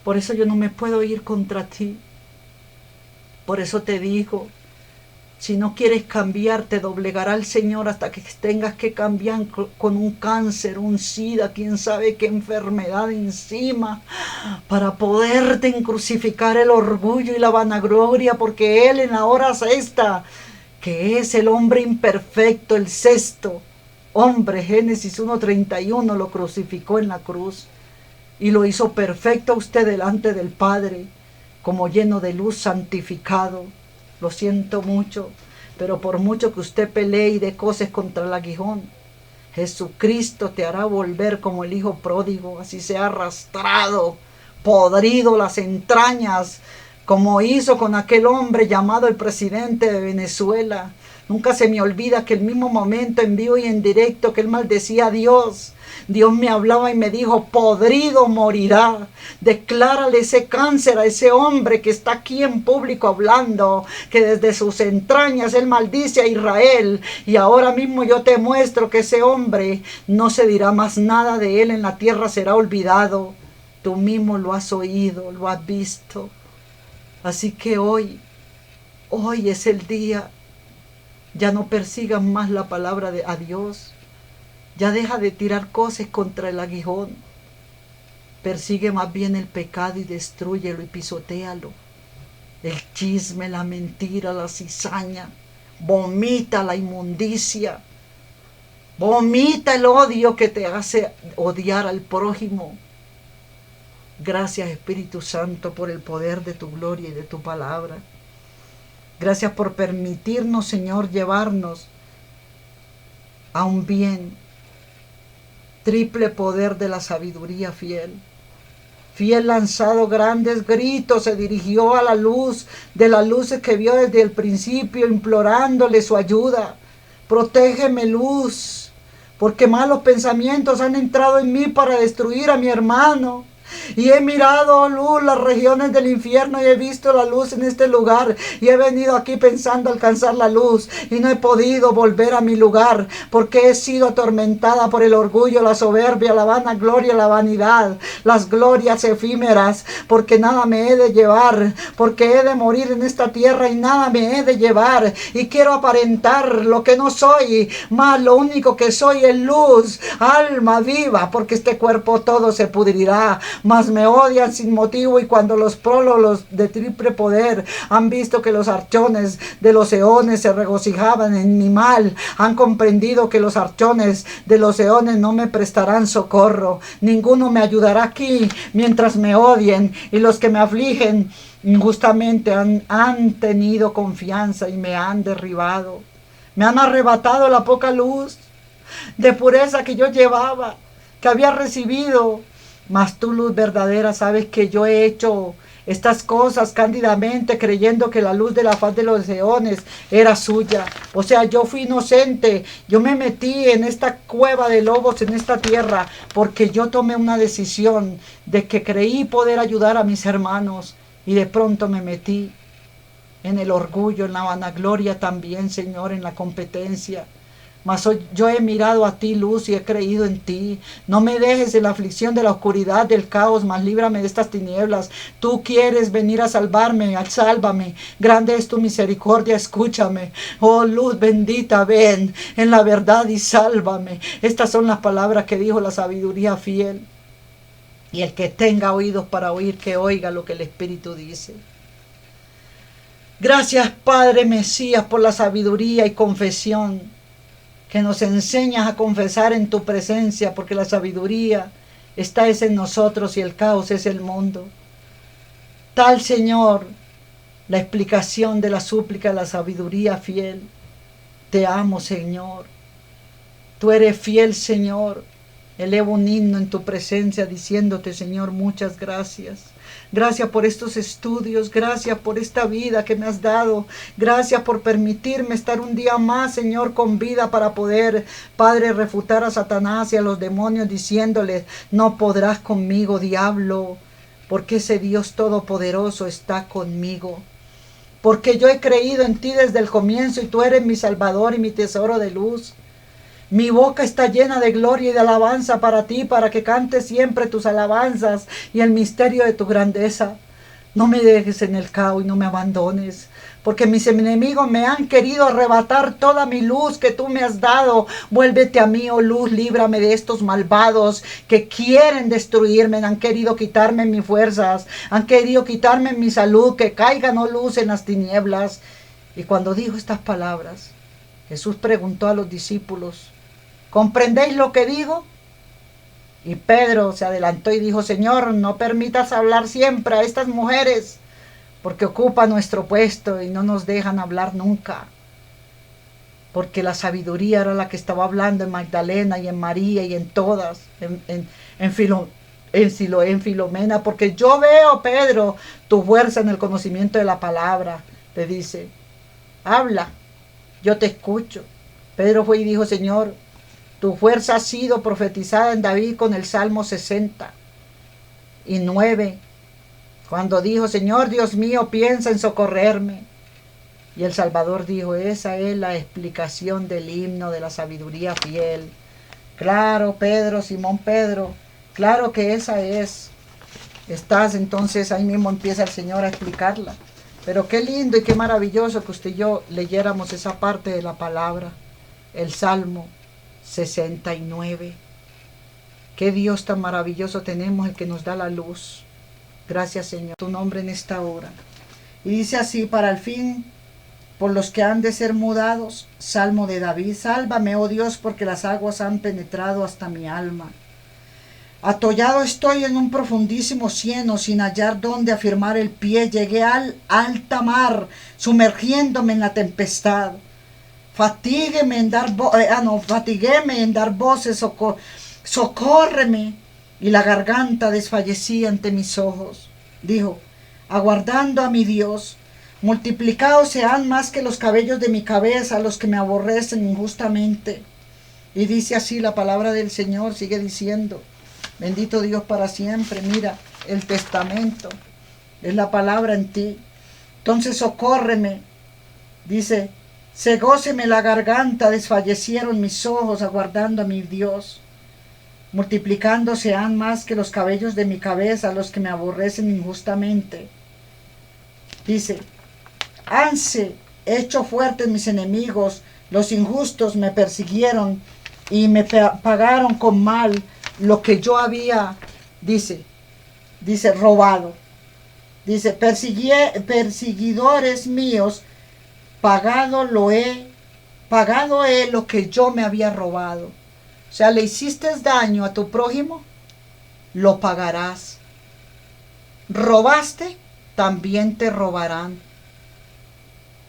Speaker 1: Por eso yo no me puedo ir contra ti. Por eso te digo, si no quieres cambiar, te doblegará el Señor hasta que tengas que cambiar con un cáncer, un SIDA, quién sabe qué enfermedad encima, para poderte crucificar el orgullo y la vanagloria, porque Él en la hora sexta, que es el hombre imperfecto, el sexto hombre, Génesis 1:31, lo crucificó en la cruz y lo hizo perfecto a usted delante del Padre, como lleno de luz, santificado. Lo siento mucho, pero por mucho que usted pelee y dé cosas contra el aguijón, Jesucristo te hará volver como el hijo pródigo, así sea arrastrado, podrido las entrañas, como hizo con aquel hombre llamado el presidente de Venezuela. Nunca se me olvida que el mismo momento en vivo y en directo que él maldecía a Dios, Dios me hablaba y me dijo, podrido morirá. Declárale ese cáncer a ese hombre que está aquí en público hablando, que desde sus entrañas él maldice a Israel. Y ahora mismo yo te muestro que ese hombre no se dirá más nada de él en la tierra, será olvidado. Tú mismo lo has oído, lo has visto. Así que hoy es el día. Ya no persigan más la palabra de a Dios. Ya deja de tirar cosas contra el aguijón. Persigue más bien el pecado y destrúyelo y pisotéalo. El chisme, la mentira, la cizaña. Vomita la inmundicia. Vomita el odio que te hace odiar al prójimo. Gracias, Espíritu Santo, por el poder de tu gloria y de tu palabra. Gracias por permitirnos, Señor, llevarnos a un bien. Triple poder de la sabiduría fiel. Fiel lanzado grandes gritos, se dirigió a la luz, de las luces que vio desde el principio, implorándole su ayuda. Protégeme, luz, porque malos pensamientos han entrado en mí para destruir a mi hermano. Y he mirado, oh luz, las regiones del infierno y he visto la luz en este lugar. Y he venido aquí pensando alcanzar la luz y no he podido volver a mi lugar porque he sido atormentada por el orgullo, la soberbia, la vanagloria, la vanidad, las glorias efímeras, porque nada me he de llevar, porque he de morir en esta tierra y nada me he de llevar. Y quiero aparentar lo que no soy, mas lo único que soy es luz, alma viva, porque este cuerpo todo se pudrirá. Mas me odian sin motivo, y cuando los prólogos de triple poder han visto que los archones de los eones se regocijaban en mi mal, han comprendido que los archones de los eones no me prestarán socorro. Ninguno me ayudará aquí mientras me odien, y los que me afligen injustamente han tenido confianza y me han derribado. Me han arrebatado la poca luz de pureza que yo llevaba, que había recibido. Mas tú, luz verdadera, sabes que yo he hecho estas cosas cándidamente, creyendo que la luz de la faz de los eones era suya. O sea, yo fui inocente, yo me metí en esta cueva de lobos, en esta tierra, porque yo tomé una decisión de que creí poder ayudar a mis hermanos, y de pronto me metí en el orgullo, en la vanagloria también, Señor, en la competencia. Mas hoy yo he mirado a ti, luz, y he creído en ti. No me dejes en la aflicción de la oscuridad, del caos, mas líbrame de estas tinieblas. Tú quieres venir a salvarme, sálvame. Grande es tu misericordia, escúchame. Oh luz bendita, ven en la verdad y sálvame. Estas son las palabras que dijo la sabiduría fiel. Y el que tenga oídos para oír, que oiga lo que el Espíritu dice. Gracias, Padre Mesías, por la sabiduría y confesión que nos enseñas a confesar en tu presencia, porque la sabiduría está en nosotros y el caos es el mundo. Tal, Señor, la explicación de la súplica de la sabiduría fiel. Te amo, Señor. Tú eres fiel, Señor. Elevo un himno en tu presencia diciéndote, Señor, muchas gracias. Gracias por estos estudios, gracias por esta vida que me has dado, gracias por permitirme estar un día más, Señor, con vida para poder, Padre, refutar a Satanás y a los demonios diciéndoles, no podrás conmigo, diablo, porque ese Dios todopoderoso está conmigo. Porque yo he creído en ti desde el comienzo y tú eres mi Salvador y mi tesoro de luz. Mi boca está llena de gloria y de alabanza para ti, para que cante siempre tus alabanzas y el misterio de tu grandeza. No me dejes en el caos y no me abandones, porque mis enemigos me han querido arrebatar toda mi luz que tú me has dado. Vuélvete a mí, oh luz, líbrame de estos malvados que quieren destruirme, han querido quitarme mis fuerzas, han querido quitarme mi salud, que caigan, oh luz, en las tinieblas. Y cuando dijo estas palabras, Jesús preguntó a los discípulos, ¿comprendéis lo que digo? Y Pedro se adelantó y dijo, Señor, no permitas hablar siempre a estas mujeres, porque ocupa nuestro puesto y no nos dejan hablar nunca. Porque la sabiduría era la que estaba hablando en Magdalena y en María y en todas, en Filomena, porque yo veo, Pedro, tu fuerza en el conocimiento de la palabra. Le dice, habla, yo te escucho. Pedro fue y dijo, Señor, tu fuerza ha sido profetizada en David con el Salmo 69, cuando dijo, Señor Dios mío, piensa en socorrerme. Y el Salvador dijo, esa es la explicación del himno de la sabiduría fiel. Claro, Pedro, Simón Pedro, claro que esa es. Estás entonces, ahí mismo empieza el Señor a explicarla. Pero qué lindo y qué maravilloso que usted y yo leyéramos esa parte de la palabra, el Salmo 69. Qué Dios tan maravilloso tenemos, el que nos da la luz. Gracias, Señor, tu nombre en esta hora. Y dice así, para el fin, por los que han de ser mudados, Salmo de David, sálvame, oh Dios, porque las aguas han penetrado hasta mi alma. Atollado estoy en un profundísimo cieno, sin hallar dónde afirmar el pie. Llegué al alta mar, sumergiéndome en la tempestad. Fatiguéme en dar voces, socórreme. Y la garganta desfallecía ante mis ojos. Dijo, aguardando a mi Dios, multiplicados sean más que los cabellos de mi cabeza los que me aborrecen injustamente. Y dice así la palabra del Señor, sigue diciendo, bendito Dios para siempre. Mira, el testamento es la palabra en ti. Entonces socórreme. Dice, cegóseme la garganta, desfallecieron mis ojos aguardando a mi Dios. Multiplicándose han más que los cabellos de mi cabeza los que me aborrecen injustamente. Dice, hanse hecho fuertes mis enemigos, los injustos me persiguieron y me pagaron con mal lo que yo había, dice, robado. Dice, perseguidores míos, pagado he lo que yo me había robado. O sea, le hiciste daño a tu prójimo, lo pagarás. Robaste, también te robarán.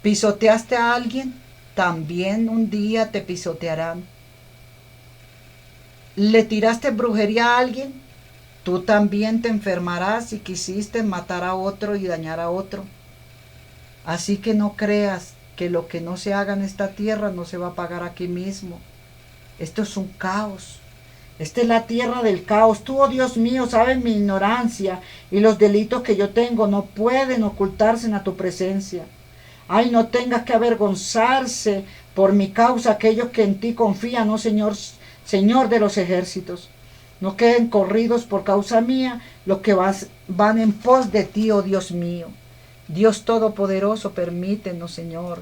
Speaker 1: Pisoteaste a alguien, también un día te pisotearán. Le tiraste brujería a alguien, tú también te enfermarás si quisiste matar a otro y dañar a otro. Así que no creas que lo que no se haga en esta tierra no se va a pagar aquí mismo. Esto es un caos. Esta es la tierra del caos. Tú, oh Dios mío, sabes mi ignorancia y los delitos que yo tengo no pueden ocultarse a tu presencia. Ay, no tengas que avergonzarse por mi causa aquellos que en ti confían, oh Señor, Señor de los ejércitos. No queden corridos por causa mía los que van en pos de ti, oh Dios mío. Dios Todopoderoso, permítenos, Señor,